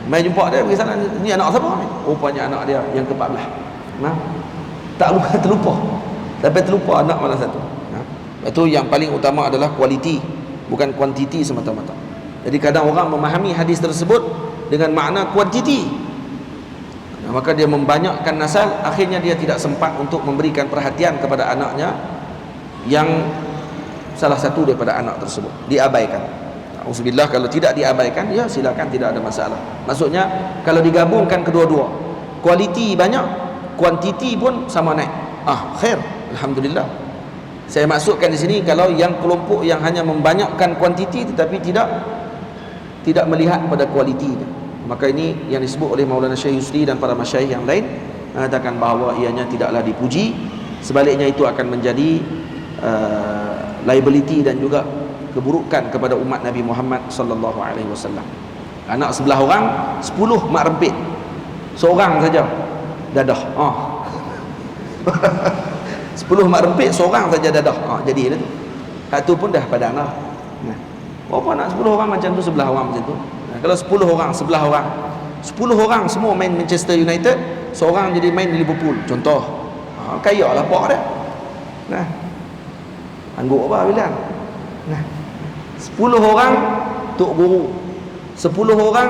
Mai jumpa dia pergi sana, ni anak siapa ni? Rupanya anak dia yang ke-14. Terlupa. Sampai terlupa anak mana satu. Itu yang paling utama adalah kualiti, bukan kuantiti semata-mata. Jadi kadang orang memahami hadis tersebut dengan makna kuantiti, maka dia membanyakkan nasal, akhirnya dia tidak sempat untuk memberikan perhatian kepada anaknya yang salah satu daripada anak tersebut diabaikan. Auzubillah, kalau tidak diabaikan, ya silakan, tidak ada masalah. Maksudnya kalau digabungkan kedua-dua, kualiti banyak, kuantiti pun sama naik. Khair, alhamdulillah. Saya maksudkan di sini kalau yang kelompok yang hanya membanyakkan kuantiti tetapi tidak melihat pada kualitinya, maka ini yang disebut oleh Maulana Syekh Yusri dan para masyayikh yang lain, mengatakan bahawa ianya tidaklah dipuji. Sebaliknya itu akan menjadi liability dan juga keburukan kepada umat Nabi Muhammad sallallahu alaihi wasallam. Anak sebelah orang, 10 mak rempit. Seorang saja dadah. 10 mak rempit, seorang saja dadah. Jadi dah tu. Hak tu pun dah padan lah. Berapa nak 10 orang macam tu, sebelah orang macam tu. Kalau 10 orang, sebelah orang, 10 orang semua main Manchester United, seorang jadi main Liverpool, contoh. Kaya lah pak dia. Angguk apa bilang? 10 orang tok guru, 10 orang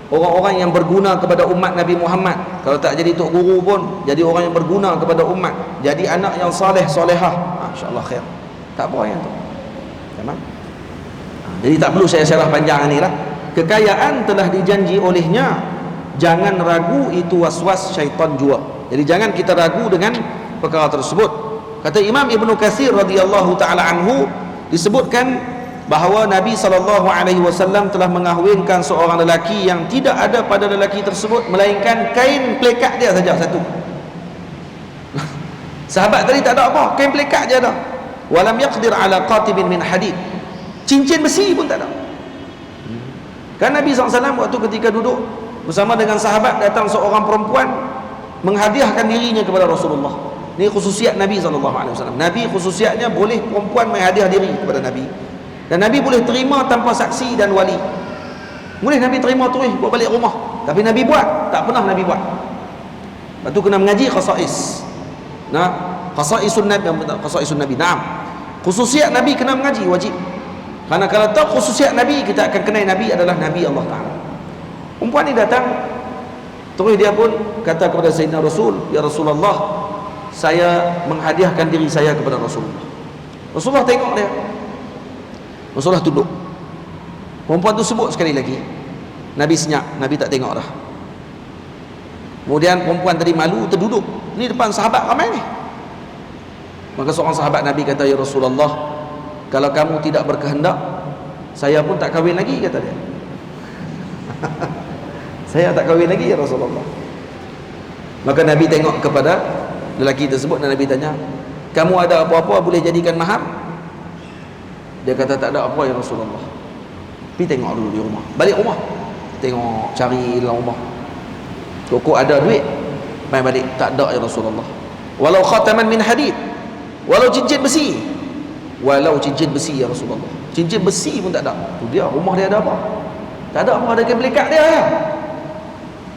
orang-orang yang berguna kepada umat Nabi Muhammad. Kalau tak jadi tok guru pun jadi orang yang berguna kepada umat, jadi anak yang soleh solehah, insya-Allah khair. Tak apa yang tu. Tamam. Jadi tak perlu saya syarah panjang ni lah. Kekayaan telah dijanji olehnya, jangan ragu itu waswas syaitan jua. Jadi jangan kita ragu dengan perkara tersebut. Kata Imam Ibnu Katsir radhiyallahu taala anhu, disebutkan bahawa Nabi SAW telah mengahwinkan seorang lelaki yang tidak ada pada lelaki tersebut melainkan kain pelekat dia saja satu. Sahabat tadi tak ada apa, kain pelekat je ada. Walam yaqdir ala qatibin min hadid, cincin besi pun tak ada. Kan Nabi SAW waktu ketika duduk bersama dengan sahabat, datang seorang perempuan menghadiahkan dirinya kepada Rasulullah. Ini khususiat Nabi SAW. Nabi khususiatnya boleh perempuan menghadiah diri kepada Nabi, dan Nabi boleh terima tanpa saksi dan wali. Boleh Nabi terima terus buat balik rumah, tapi Nabi buat tak pernah Nabi buat. Lepas tu kena mengaji khasais. Nah, khasaisun Nabi. Naam. Khususiat Nabi kena mengaji, wajib. Karena kalau tahu khususiat Nabi, kita akan kenal Nabi adalah Nabi Allah Taala. Perempuan ni datang, terus dia pun kata kepada Sayyidina Rasul, "Ya Rasulullah, saya menghadiahkan diri saya kepada Rasulullah." Rasulullah tengok dia, Rasulullah duduk. Perempuan tu sebut sekali lagi, Nabi senyap, Nabi tak tengok dah. Kemudian perempuan tadi malu, terduduk. Ni depan sahabat ramai ni. Maka seorang sahabat Nabi kata, "Ya Rasulullah, kalau kamu tidak berkehendak, saya pun tak kahwin lagi," kata dia. "Saya tak kahwin lagi ya Rasulullah." Maka Nabi tengok kepada lelaki tersebut dan Nabi tanya, "Kamu ada apa-apa boleh jadikan mahar?" Dia kata, "Tak ada apa ya Rasulullah." Pergi tengok dulu di rumah. Balik rumah, tengok, cari dalam rumah. Kok ada duit, main balik. "Tak ada ya Rasulullah." "Walau khataman min hadid," walau cincin besi. "Walau cincin besi ya Rasulullah." Cincin besi pun tak ada. Tu dia, rumah dia ada apa? Tak ada apa, ada kain pelikat dia ya.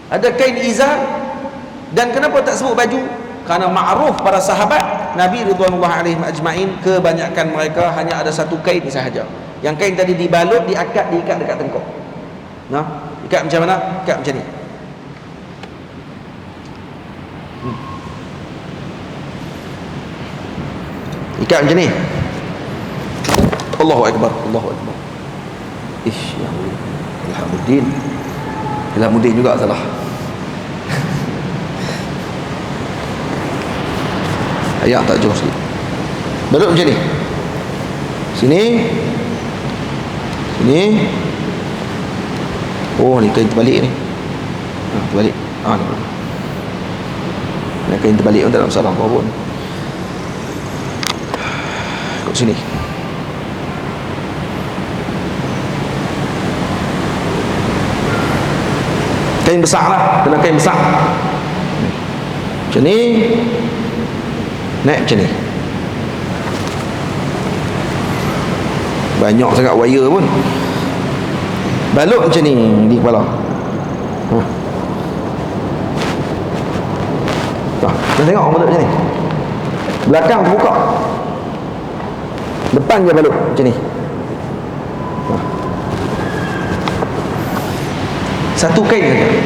Ada kain izar. Dan kenapa tak sebut baju? Karena ma'ruf para sahabat Nabi ridwanullah alaihim ajma'in, kebanyakan mereka hanya ada satu kain sahaja. Yang kain tadi dibalut, diikat dekat tengkuk. Nah, ikat macam mana? Ikat macam ni. Ikat macam ni. Allahu Akbar, Allahu Akbar. Ish, ya Allah. Ilhamuddin juga salah. Ayat tak jauh sikit. Balut macam ni. Sini. Sini. Oh, ni kain terbalik ni. Terbalik. Ni kain terbalik pun tak ada masalah apa pun. Kat sini. Kain besar lah, kena kain besar macam ni, naik macam ni, banyak sangat wire pun, balut macam ni di kepala. Kita tengok balut macam ni, belakang terbuka, depan je balut macam ni. Satu kain saja.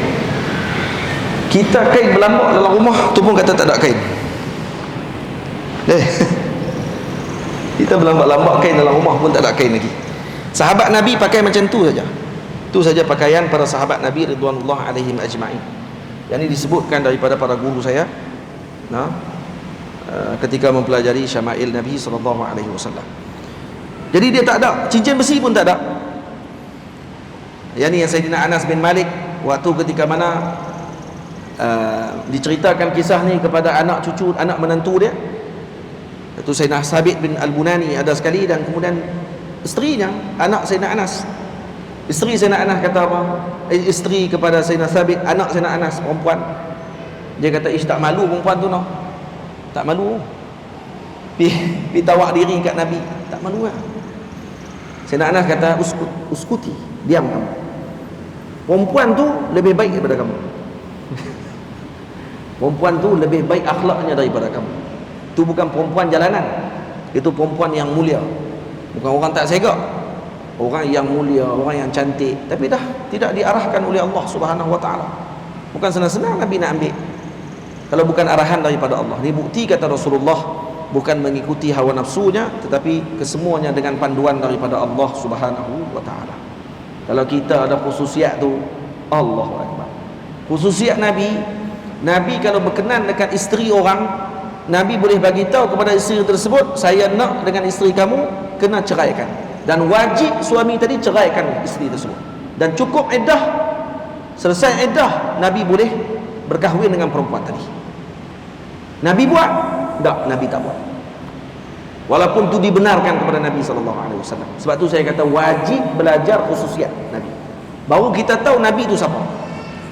Kita kain berlambak dalam rumah tu pun kata tak ada kain. Kita berlambak-lambak kain dalam rumah pun tak ada kain lagi. Sahabat Nabi pakai macam tu saja. Tu saja pakaian para sahabat Nabi ridwanullah alaihim ajma'in. Yang ini disebutkan daripada para guru saya, ketika mempelajari syama'il Nabi SAW. Jadi dia tak ada cincin besi pun tak ada. Yang Sayyidina Anas bin Malik waktu ketika mana diceritakan kisah ni kepada anak cucu, anak menantu dia, itu Sayyidina Sabit bin Al-Bunani ada sekali, dan kemudian isterinya, anak Sayyidina Anas, isteri Sayyidina Anas kata apa? Isteri kepada Sayyidina Sabit, anak Sayyidina Anas perempuan, dia kata, "Ish, tak malu perempuan tu no? Tak malu. Pi tawak diri kat Nabi, tak malu lah." Sayyidina Anas kata, "Uskuti, diam kamu. Perempuan tu lebih baik daripada kamu. Perempuan tu lebih baik akhlaknya daripada kamu. Itu bukan perempuan jalanan, itu perempuan yang mulia. Bukan orang tak segak, orang yang mulia, orang yang cantik, tapi dah tidak diarahkan oleh Allah Subhanahu wa taala. Bukan senang-senang Nabi nak ambil kalau bukan arahan daripada Allah. Ini bukti kata Rasulullah, bukan mengikuti hawa nafsunya, tetapi kesemuanya dengan panduan daripada Allah Subhanahu wa taala. Kalau kita ada khususiat tu, Allahu Akbar. Khususiat Nabi Nabi kalau berkenan dengan isteri orang, Nabi boleh bagi tahu kepada isteri tersebut, saya nak dengan isteri kamu, kena ceraikan. Dan wajib suami tadi ceraikan isteri tersebut. Dan cukup iddah, selesai iddah, Nabi boleh berkahwin dengan perempuan tadi. Nabi buat? Tak, Nabi tak buat. Walaupun itu dibenarkan kepada Nabi SAW. Sebab tu saya kata wajib belajar khususiat Nabi. Baru kita tahu Nabi itu siapa.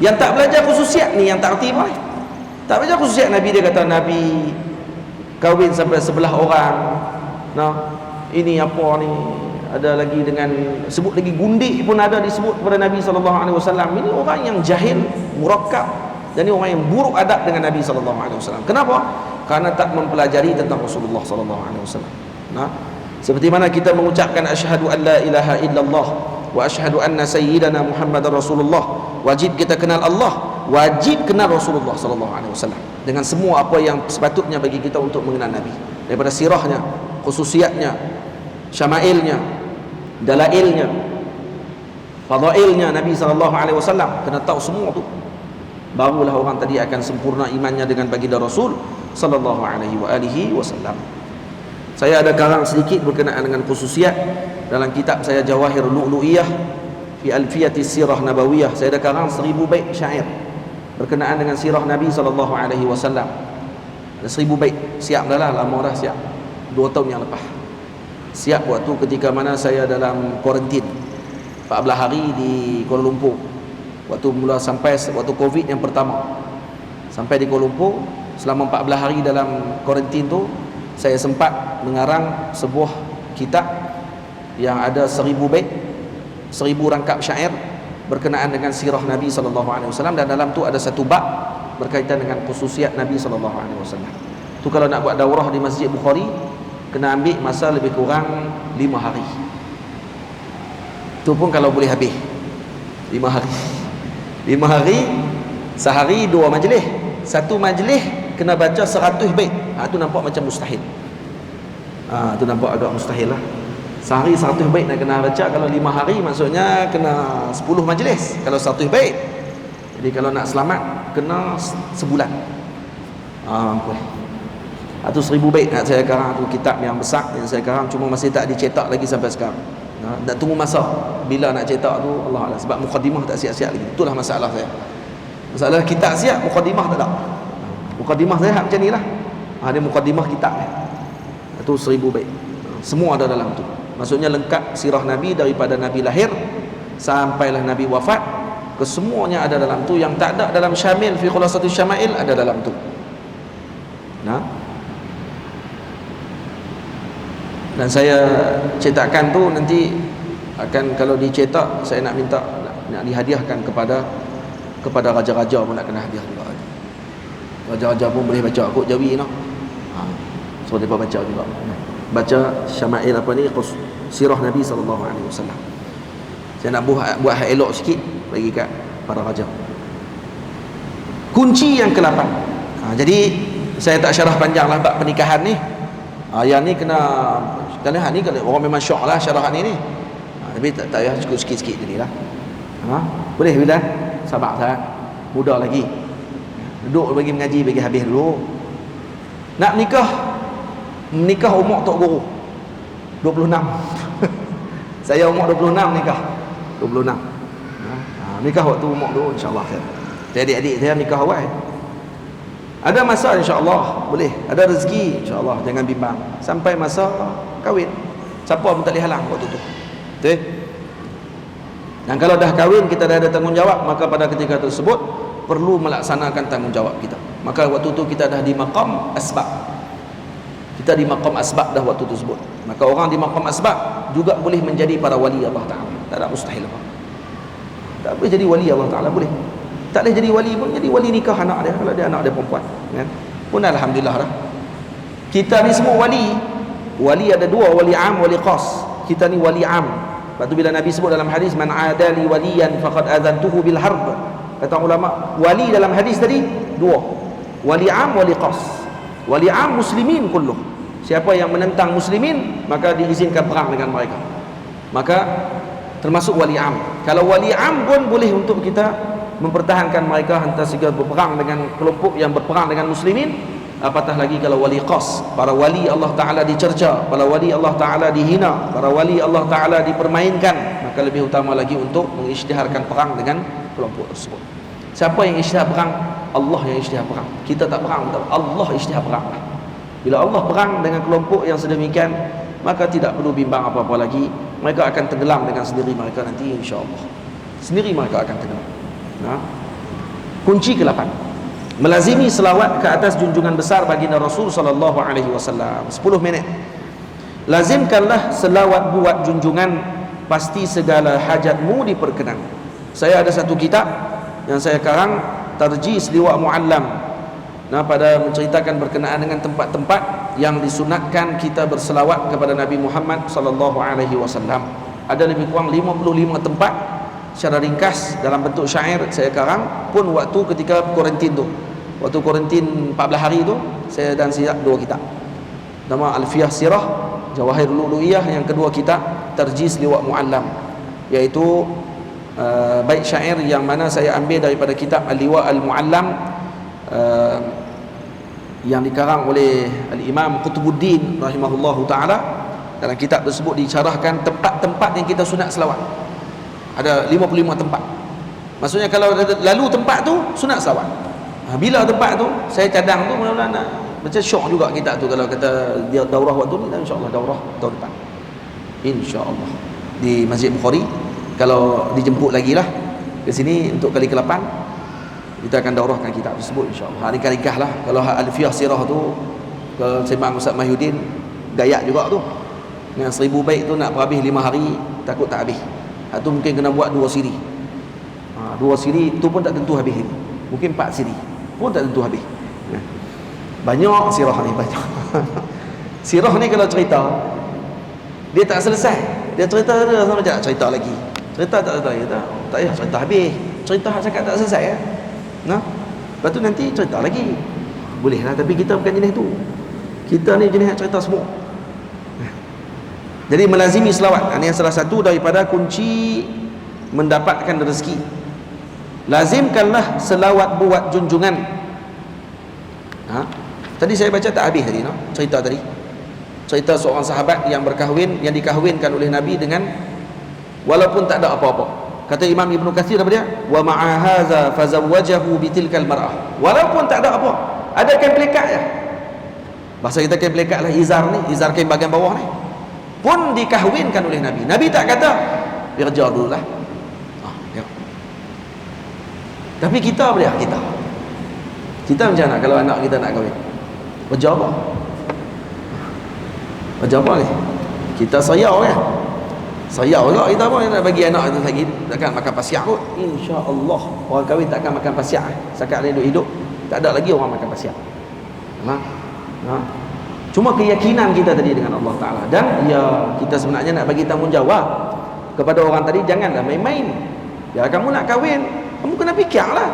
Yang tak belajar khususiat ni yang tak erti apa. Tak belajar khususiat Nabi, dia kata Nabi kahwin sampai 11 orang. Nah, ini apa ni? Ada lagi dengan sebut lagi gundik pun ada disebut kepada Nabi SAW. Ini orang yang jahil, murakkab, dan ini orang yang buruk adab dengan Nabi SAW. Kenapa? Karena tak mempelajari tentang Rasulullah SAW. Nah, seperti mana kita mengucapkan asyhadu an la ilaha illallah wa asyhadu anna sayyidana Muhammadar Rasulullah, wajib kita kenal Allah, wajib kenal Rasulullah SAW dengan semua apa yang sepatutnya bagi kita untuk mengenal Nabi, daripada sirahnya, khususiatnya, syama'ilnya, dalailnya, fadailnya Nabi SAW. Kena tahu semua tu, barulah orang tadi akan sempurna imannya dengan baginda Rasul sallallahu alaihi wasallam. Saya ada karang sedikit berkenaan dengan khususiat dalam kitab saya Jawahir Lu'lu'iyah fi Alfiyati Sirah Nabawiyah. Saya ada karang 1000 bait syair berkenaan dengan sirah Nabi sallallahu alaihi wasallam. Ada 1000 bait. Siap dah lah, lama dah siap. 2 tahun yang lepas. Siap waktu ketika mana saya dalam kuarantin 14 hari di Kuala Lumpur. Waktu mula sampai waktu Covid yang pertama. Sampai di Kuala Lumpur, selama 14 hari dalam kuarantin tu, saya sempat mengarang sebuah kitab yang ada 1000 bait, 1000 rangkap syair berkenaan dengan sirah Nabi SAW, dan dalam tu ada satu bab berkaitan dengan khususiat Nabi SAW. Tu kalau nak buat daurah di Masjid Bukhari, kena ambil masa lebih kurang 5 hari. Tu pun kalau boleh habis 5 hari. 5 hari, sehari 2 majlis. Satu majlis kena baca 100 bait. Tu nampak macam mustahil. Tu nampak agak mustahil lah. Sehari 100 bait nak kena baca. Kalau 5 hari maksudnya kena 10 majlis kalau 100 bait. Jadi kalau nak selamat kena sebulan. Tu 1000 bait nak saya karang. Tu kitab yang besar yang saya karang, cuma masih tak dicetak lagi sampai sekarang. Nak tunggu masa bila nak cetak tu, Allah Allah. Sebab mukaddimah tak siap-siap lagi. Itulah masalah saya. Masalah kitab siap, mukaddimah tak ada. Mukaddimah saya macam ni lah. Dia mukaddimah kitab ni. Itu 1000 bait. Semua ada dalam tu. Maksudnya lengkap sirah Nabi daripada Nabi lahir sampailah Nabi wafat. Kesemuanya ada dalam tu. Yang tak ada dalam Syamil fi Khulasatul Syama'il ada dalam tu. Dan saya cetakkan tu nanti akan, kalau dicetak saya nak minta nak dihadiahkan kepada raja-raja pun nak kena hadiah juga. Raja-raja pun boleh baca kot Jawi no. So depa baca juga. Baca Syama'il apa ni, sirah Nabi SAW. Saya nak buat hak elok sikit bagi kat para raja. Kunci yang ke-8. Jadi saya tak syarah panjanglah bab pernikahan ni. Yang ni kena, kerana ni orang memang syok lah syarahan ni. Tapi tak payah, cukup sikit-sikit je ni lah. Boleh bila? Sabar saya, muda lagi. Duduk bagi mengaji, bagi habis dulu. Nak menikah umur Tok Guru 26. Saya umur 26 nikah. 26. Nikah waktu umur tu insya-Allah. Jadi adik-adik saya nikah awal. Ada masa insya-Allah boleh, ada rezeki insya-Allah, jangan bimbang sampai masa kahwin. Siapa pun tak boleh halang waktu tu. Betul? Dan kalau dah kahwin, kita dah ada tanggungjawab, maka pada ketika tersebut perlu melaksanakan tanggungjawab kita. Maka waktu tu kita dah di maqam asbab. Kita di maqam asbab dah waktu tersebut. Maka orang di maqam asbab juga boleh menjadi para wali Allah Ta'ala. Tak ada mustahil apa. Tak boleh jadi wali Allah Ta'ala, boleh. Tak boleh jadi wali pun jadi wali nikah anak dia, kalau dia anak dia perempuan, kan? Pun alhamdulillah dah. Kita ni semua wali. Wali ada 2, wali am, wali khas. Kita ni wali am. Lepas tu bila Nabi sebut dalam hadis, man adali waliyan faqad adzantuhu bil harb. Kata ulama, wali dalam hadis tadi 2. Wali am, wali khas. Wali am muslimin kulluh. Siapa yang menentang muslimin, maka diizinkan perang dengan mereka. Maka termasuk wali am. Kalau wali am pun boleh untuk kita mempertahankan mereka hantar segala berperang dengan kelompok yang berperang dengan muslimin, apatah lagi kalau wali khas, para wali Allah Ta'ala dicerca, para wali Allah Ta'ala dihina, para wali Allah Ta'ala dipermainkan, maka lebih utama lagi untuk mengisytiharkan perang dengan kelompok tersebut. Siapa yang isytihar perang? Allah yang isytihar perang. Kita tak perang, Allah isytihar perang. Bila Allah perang dengan kelompok yang sedemikian, maka tidak perlu bimbang apa-apa lagi. Mereka akan tenggelam dengan sendiri mereka nanti, insya-Allah. Sendiri mereka akan tenggelam. Kunci ke-8, melazimi selawat ke atas junjungan besar baginda Rasul sallallahu alaihi wasallam. 10 minit. Lazimkanlah selawat buat junjungan, pasti segala hajatmu diperkenan. Saya ada satu kitab yang saya karang, Tarjis Liwa' Mu'allam. Pada menceritakan berkenaan dengan tempat-tempat yang disunatkan kita berselawat kepada Nabi Muhammad sallallahu alaihi wasallam. Ada lebih kurang 55 tempat. Secara ringkas dalam bentuk syair saya karang pun waktu ketika kuarantin tu. Waktu kuarantin 14 hari tu, saya dan siap 2 kitab. Nama Alfiyah Sirah, Jawahir Lu'lu'iyah, yang kedua kitab Tarjis Liwa' Mu'allam, iaitu bait syair yang mana saya ambil daripada kitab Al-Liwa' Al-Mu'allam yang dikarang oleh Al-Imam Qutubuddin rahimahullahu ta'ala. Dalam kitab tersebut dicarahkan tempat-tempat yang kita sunat selawat. Ada 55 tempat. Maksudnya kalau lalu tempat tu sunat selawat. Bila tempat tu saya cadang tu, mudah-mudahan macam syok juga kita tu kalau kata dia daurah waktu ni, dan insya-Allah daurah tahun depan. Insya-Allah di Masjid Bukhari, kalau dijemput lagi lah ke sini untuk kali ke-8 kita akan daurahkan kitab tersebut, insya-Allah. Ringkas lah. Kalau Alfiyah Sirah tu ke sembang Ustaz Mahyudin, gayak juga tu. Dengan 1000 bait tu nak berhabis 5 hari, takut tak habis. Itu mungkin kena buat 2 siri. 2 siri tu pun tak tentu habis ini. Mungkin 4 siri pun tak tentu habis. Banyak sirah ni, banyak. Sirah ni kalau cerita dia tak selesai. Dia cerita dia sama je cerita lagi. Cerita tak payah cerita habis. Cerita cakap tak selesai ya. Lepas tu nanti cerita lagi. Boleh lah, tapi kita bukan jenis tu. Kita ni jenis cerita semua. Jadi melazimi selawat, ini salah satu daripada kunci mendapatkan rezeki. Lazimkanlah selawat buat junjungan. Tadi saya baca tak habis tadi, cerita tadi. Cerita seorang sahabat yang berkahwin, yang dikahwinkan oleh Nabi dengan walaupun tak ada apa-apa. Kata Imam Ibn Katsir apa dia? Wa ma'a hadza fazawwajahu bitilkal mar'ah. Walaupun tak ada apa, ada kain pelikat je. Bahasa kita kain pelikat lah, izar ni, izar kain bahagian bawah ni, pun dikahwinkan oleh Nabi. Nabi tak kata irja dululah. Ya. Tapi kita apa dia? Kita macam mana kalau anak kita nak kahwin? Kerja apa? Kerja apa ni? Kita sayau kan? Sayau juga kita pun nak bagi anak kita lagi takkan makan pasiak kot. Insya-Allah orang kahwin takkan makan pasiak. Setakat dia hidup tak ada lagi orang makan pasiak. Cuma keyakinan kita tadi dengan Allah Ta'ala. Dan ya, kita sebenarnya nak bagi tanggungjawab kepada orang tadi, janganlah main-main. Ya, kamu nak kahwin, kamu kena fikirlah.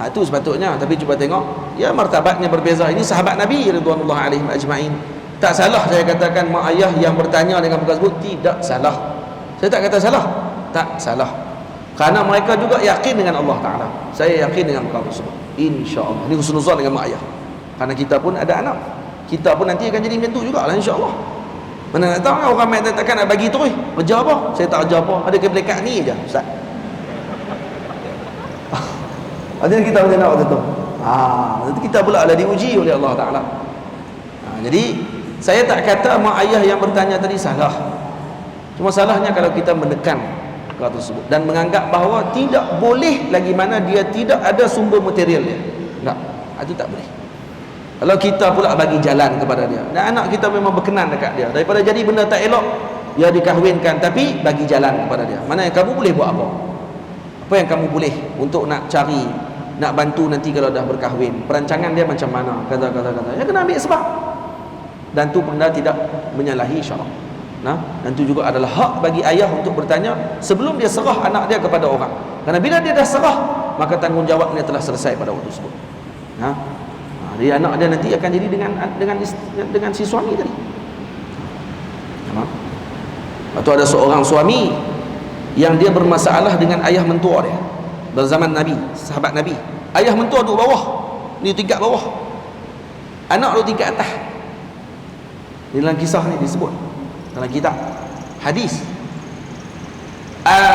Itu sepatutnya. Tapi cuba tengok, ya, martabatnya berbeza. Ini sahabat Nabi radhiyallahu alaihim ajma'in. Tak salah saya katakan mak ayah yang bertanya dengan perkara tersebut, tidak salah. Saya tak kata salah, tak salah. Kerana mereka juga yakin dengan Allah Ta'ala. Saya yakin dengan perkara tersebut, insya-Allah. Ini husnuzan dengan mak ayah. Kerana kita pun ada anak, kita pun nanti akan jadi macam tu jugalah, insya-Allah. Mana nak tahu orang main takkan nak bagi terus. Kerja apa? Saya tak kerja apa. Ada kebelekat ni je, Ustaz. Ada kita macam nak waktu tu. Nanti kita pula lah diuji oleh Allah Ta'ala. Jadi saya tak kata mak ayah yang bertanya tadi salah. Cuma salahnya kalau kita menekan perkara tersebut dan menganggap bahawa tidak boleh lagi mana dia tidak ada sumber material dia. Tak, itu tak boleh. Kalau kita pula bagi jalan kepada dia, dan anak kita memang berkenan dekat dia, daripada jadi benda tak elok, dia dikahwinkan, tapi bagi jalan kepada dia. Mana yang kamu boleh buat apa? Apa yang kamu boleh untuk nak cari, nak bantu nanti kalau dah berkahwin, perancangan dia macam mana, kata. Ya, kena ambil sebab. Dan tu benda tidak menyalahi syarak. Dan itu juga adalah hak bagi ayah untuk bertanya sebelum dia serah anak dia kepada orang. Kerana bila dia dah serah, maka tanggungjawabnya telah selesai pada waktu tersebut. Jadi anak dia nanti akan jadi dengan si suami tadi. Atau ada seorang suami yang dia bermasalah dengan ayah mentua dia. berzaman Nabi, sahabat Nabi. Ayah mentua duduk bawah, ni tingkat bawah, anak duduk tingkat atas. Dalam kisah ni disebut dalam kitab hadis.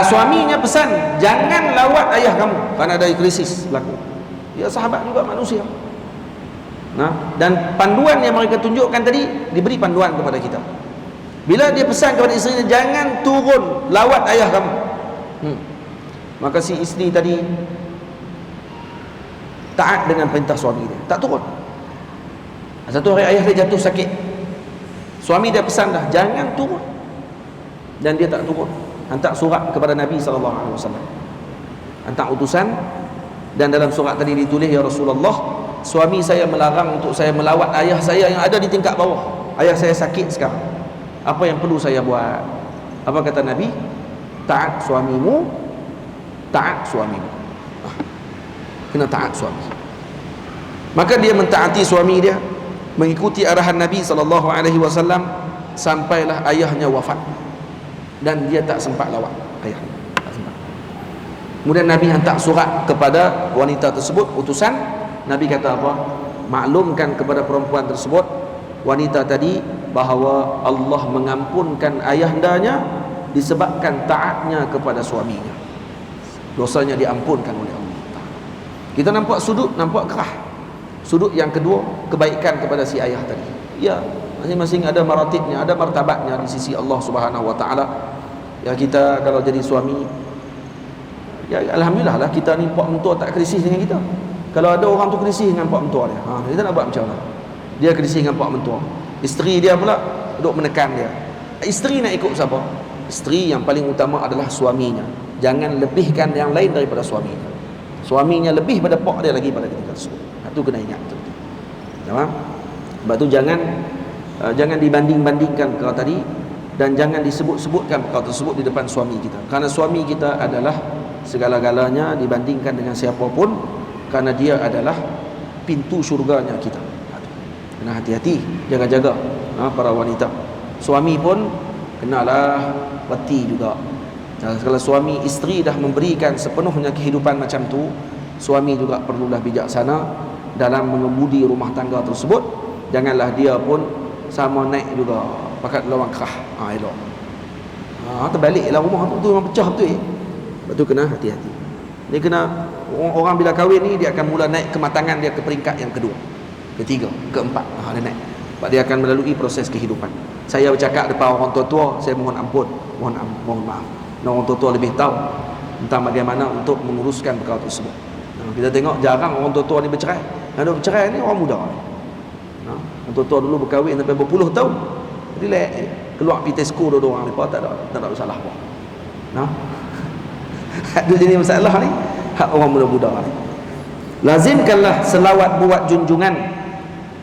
Suaminya pesan, jangan lawat ayah kamu kerana ada krisis berlaku. Ya, sahabat juga manusia. Nah, dan panduan yang mereka tunjukkan tadi diberi panduan kepada kita. Bila dia pesan kepada isteri, jangan turun lawat ayah kamu. Maka si isteri tadi taat dengan perintah suami dia, tak turun. Satu hari ayah dia jatuh sakit, suami dia pesan dah, jangan turun, dan dia tak turun. Hantar surat kepada Nabi SAW, hantar utusan, dan dalam surat tadi ditulis, ya Rasulullah, suami saya melarang untuk saya melawat ayah saya yang ada di tingkat bawah. Ayah saya sakit sekarang, apa yang perlu saya buat? Apa kata Nabi? Taat suamimu, taat suamimu. Kena taat suami. Maka dia mentaati suami dia, mengikuti arahan Nabi SAW, sampailah ayahnya wafat, dan dia tak sempat lawat ayah, tak sempat. Kemudian Nabi hantar surat kepada wanita tersebut, utusan. Nabi kata apa? Maklumkan kepada perempuan tersebut, wanita tadi, bahawa Allah mengampunkan ayahandanya disebabkan taatnya kepada suaminya. Dosanya diampunkan oleh Allah. Kita nampak sudut, nampak kerah. Sudut yang kedua, kebaikan kepada si ayah tadi. Ya, masing-masing ada maratibnya, ada martabatnya di sisi Allah Subhanahu wa taala. Ya, kita kalau jadi suami, ya alhamdulillah lah, kita ni pak mentua tak krisis dengan kita. Kalau ada orang tu krisis dengan pak mentua dia, kita nak buat macam mana? Dia krisis dengan pak mentua, isteri dia pula duk menekan dia. Isteri nak ikut siapa? Isteri yang paling utama adalah suaminya. Jangan lebihkan yang lain daripada suaminya. Suaminya lebih pada pak dia lagi pada ketika tersebut. Itu kena ingat betul. Faham? Sebab tu jangan dibanding-bandingkan perkara tadi, dan jangan disebut-sebutkan perkara tersebut di depan suami kita. Kerana suami kita adalah segala-galanya dibandingkan dengan siapapun, kerana dia adalah pintu syurganya kita. Kena hati-hati, jaga-jaga para wanita. Suami pun kenalah reti juga. Kalau suami isteri dah memberikan sepenuhnya kehidupan macam tu, suami juga perlulah bijaksana dalam mengemudi rumah tangga tersebut. Janganlah dia pun sama naik juga pakat lawan kerah. Elok. Terbaliklah rumah tu memang pecah betul. Sebab tu kena hati-hati. Dia kena, orang bila kahwin ni dia akan mula naik kematangan dia ke peringkat yang kedua, ketiga, keempat. Dia naik. Sebab dia akan melalui proses kehidupan. Saya bercakap depan orang tua-tua, saya mohon ampun, mohon maaf. Orang tua-tua lebih tahu tentang bagaimana untuk menguruskan perkara tersebut. Kita tengok jarang orang tua-tua ni bercerai. Yang bercerai ni orang muda. Orang tua-tua dulu berkahwin sampai berpuluh tahun, relax, keluar pergi Tesco dua-dua orang lepas, tak ada masalah apa. Ada jenis masalah ni hak orang muda-muda ni. Lazimkanlah selawat buat junjungan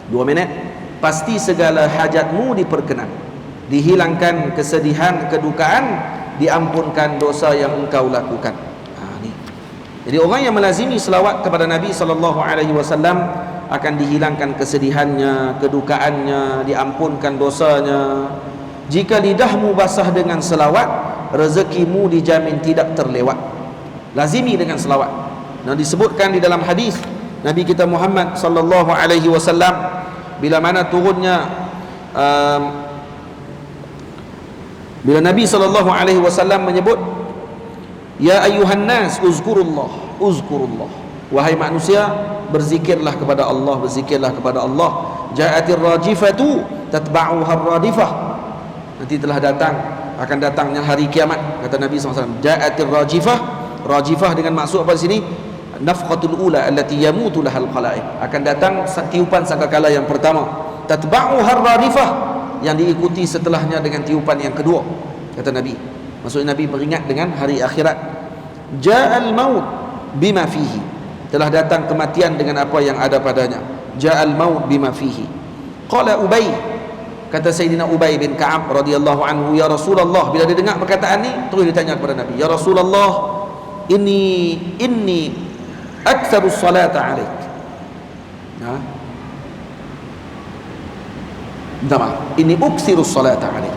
2 minit. Pasti segala hajatmu diperkenan, dihilangkan kesedihan, kedukaan, diampunkan dosa yang engkau lakukan. Ni. Jadi orang yang melazimi selawat kepada Nabi SAW akan dihilangkan kesedihannya, kedukaannya, diampunkan dosanya. Jika lidahmu basah dengan selawat, rezekimu dijamin tidak terlewat. Lazimi dengan selawat. Nah, disebutkan di dalam hadis Nabi kita Muhammad SAW, bila mana turunnya bila Nabi SAW menyebut, ya ayuhan nas uzkurullah, wahai manusia, berzikirlah kepada Allah, berzikirlah kepada Allah. Ja'atir rajifatu tatba'uha ar-radifah. Nanti telah datang, akan datangnya hari kiamat, kata Nabi SAW. Ja'atir rajifah, rajifah dengan maksud apa di sini? Nafqatul ula allati yamutu lahal khalaiq. Akan datang tiupan sangkakala yang pertama, tatba'uha ar-radifah, yang diikuti setelahnya dengan tiupan yang kedua, kata Nabi. Maksudnya Nabi beringat dengan hari akhirat. Ja'al maut bima fihi, telah datang kematian dengan apa yang ada padanya. Ja'al maut bima fihi. Qala Ubay, kata Sayyidina Ubay bin Ka'ab radhiyallahu anhu, ya Rasulullah, bila dia dengar perkataan ni, terus dia tanya kepada Nabi, ya Rasulullah, inni aktsaru salata alaik. Minta maaf, ini uksiru salata alaik,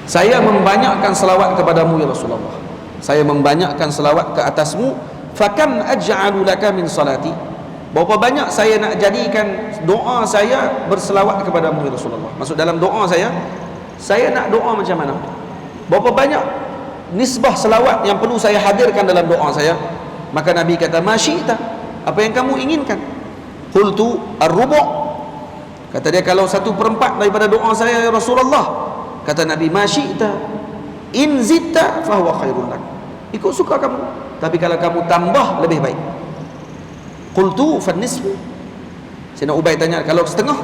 saya membanyakkan selawat kepadamu ya Rasulullah. saya membanyakkan selawat ke atasmu, fakam aj'alu laka min salati, berapa banyak saya nak jadikan doa saya berselawat kepadamu ya Rasulullah. Maksud dalam doa saya nak doa macam mana, berapa banyak nisbah selawat yang perlu saya hadirkan dalam doa saya. Maka Nabi kata, masyita, apa yang kamu inginkan. Qultu ar-rubu', kata dia, kalau 1/4 daripada doa saya ya Rasulullah. Kata Nabi, masyita in zitta fahuwa khairun lak, ikut suka kamu, tapi kalau kamu tambah lebih baik. Qultu fan nisfu, Sayyidina Ubay tanya, kalau setengah?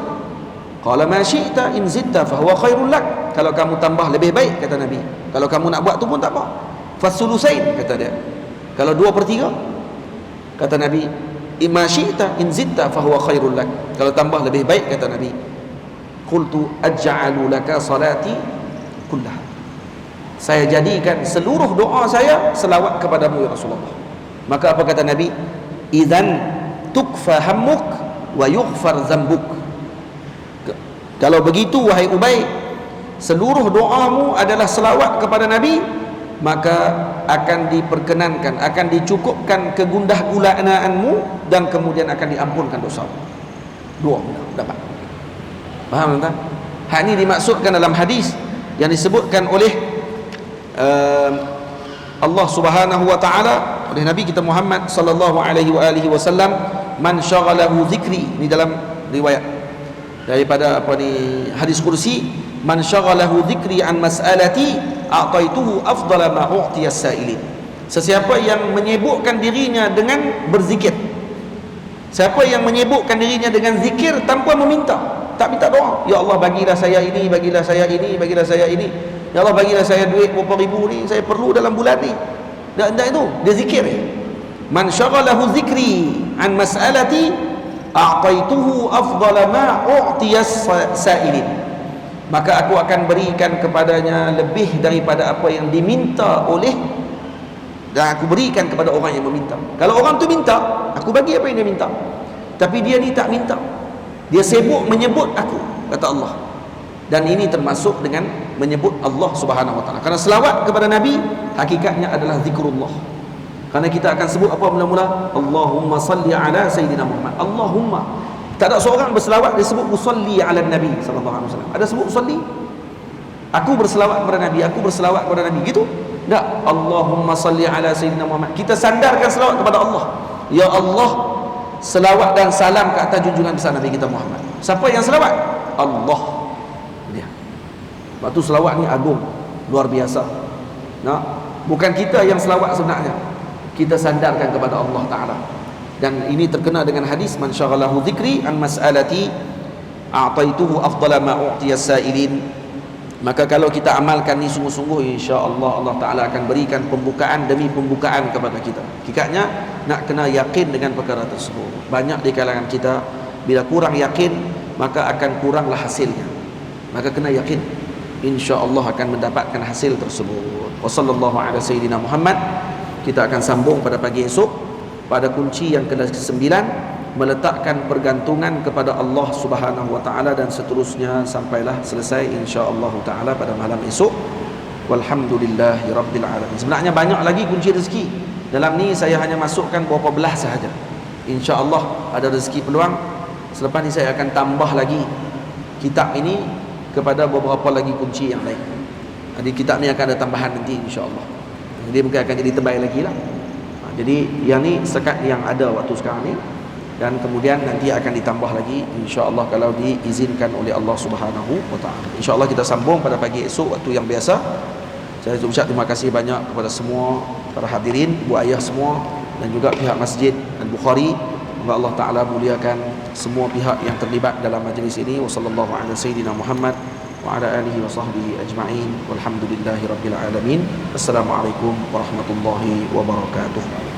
Qala ma syi'ta in zitta fahuwa khairul lak, kalau kamu tambah lebih baik, kata Nabi. Kalau kamu nak buat tu pun tak apa. Fasulusain, kata dia, kalau 2/3, kata Nabi. Ma syi'ta in zitta fahuwa khairul lak, kalau tambah lebih baik, kata Nabi. Qultu aj'alu laka salati kullaha, saya jadikan seluruh doa saya selawat kepadamu ya Rasulullah. Maka apa kata Nabi? Idzan tukfa hammuk wa yughfar zambuk, kalau begitu wahai Ubay, seluruh doamu adalah selawat kepada Nabi, maka akan diperkenankan, akan dicukupkan kegundah gulanaanmu, dan kemudian akan diampunkan dosamu. Dua dapat. Faham tak? Hal ini dimaksudkan dalam hadis yang disebutkan oleh Allah Subhanahu wa taala, oleh Nabi kita Muhammad sallallahu alaihi wasallam, man syaghalahu dzikri, ini dalam riwayat daripada apa ni, hadis kursi, man syaghalahu dzikri an mas'alati a'taituhu afdala ma u'tiya as-sa'ilin. Sesiapa yang menyibukkan dirinya dengan berzikir, siapa yang menyibukkan dirinya dengan zikir tanpa meminta, tak minta doa, ya Allah bagilah saya ini, bagilah saya ini, bagilah saya ini, ya Allah bagilah saya duit berapa ribu ni, saya perlu dalam bulan ni. Tak itu, dia zikir. Man syaghalahu dzikri an mas'alati a'taituhu afdala ma u'tiya as-sa'ilin, maka aku akan berikan kepadanya lebih daripada apa yang diminta oleh, dan aku berikan kepada orang yang meminta. Kalau orang tu minta, aku bagi apa yang dia minta. Tapi dia ni tak minta, dia sibuk menyebut aku, kata Allah. Dan ini termasuk dengan menyebut Allah Subhanahu wa taala. Karena selawat kepada Nabi hakikatnya adalah zikrullah. Karena kita akan sebut apa mula-mula? Allahumma salli ala Sayyidina Muhammad. Allahumma. Tak ada seorang berselawat dia sebut usalli ala Nabi sallallahu alaihi wasallam. Ada sebut usalli? Aku berselawat kepada Nabi, aku berselawat kepada Nabi, gitu? Tak. Allahumma salli ala Sayyidina Muhammad. Kita sandarkan selawat kepada Allah. Ya Allah, selawat dan salam ke atas junjungan besar Nabi kita Muhammad. Siapa yang selawat? Allah. Dia. Sebab tu selawat ni agung, luar biasa. Nah, bukan kita yang selawat sebenarnya. Kita sandarkan kepada Allah Ta'ala. Dan ini terkena dengan hadis, man syaghalahu dzikri an mas'alati a'taituhu afdala ma u'tiya as-sa'ilin. Maka kalau kita amalkan ni sungguh-sungguh, insya-Allah Allah Ta'ala akan berikan pembukaan demi pembukaan kepada kita. Hakikatnya nak kena yakin dengan perkara tersebut. Banyak di kalangan kita bila kurang yakin, maka akan kuranglah hasilnya. Maka kena yakin, insya-Allah akan mendapatkan hasil tersebut. Wa sallallahu ala sayyidina Muhammad. Kita akan sambung pada pagi esok pada kunci yang ke-9, meletakkan pergantungan kepada Allah Subhanahu wa taala, dan seterusnya sampailah selesai insya-Allah taala pada malam esok. Walhamdulillahirabbil alamin. Sebenarnya banyak lagi kunci rezeki. Dalam ni saya hanya masukkan beberapa belas sahaja. Insya-Allah ada rezeki peluang. Selepas ni saya akan tambah lagi kitab ini kepada beberapa lagi kunci yang lain. Jadi kitab ni akan ada tambahan nanti insya-Allah. Jadi mungkin akan jadi terbaik lagi lah. Jadi yang ni sekat yang ada waktu sekarang ni, dan kemudian nanti akan ditambah lagi insya-Allah kalau diizinkan oleh Allah Subhanahu wa taala. Insya-Allah kita sambung pada pagi esok waktu yang biasa. Saya ucap terima kasih banyak kepada semua para hadirin, ibu ayah semua, dan juga pihak Masjid Al-Bukhari. Semoga Allah Taala muliakan semua pihak yang terlibat dalam majlis ini. Wassallallahu ala sayyidina Muhammad wa ala alihi wa sahbihi ajma'in. Walhamdulillahirabbil alamin. Assalamualaikum warahmatullahi wabarakatuh.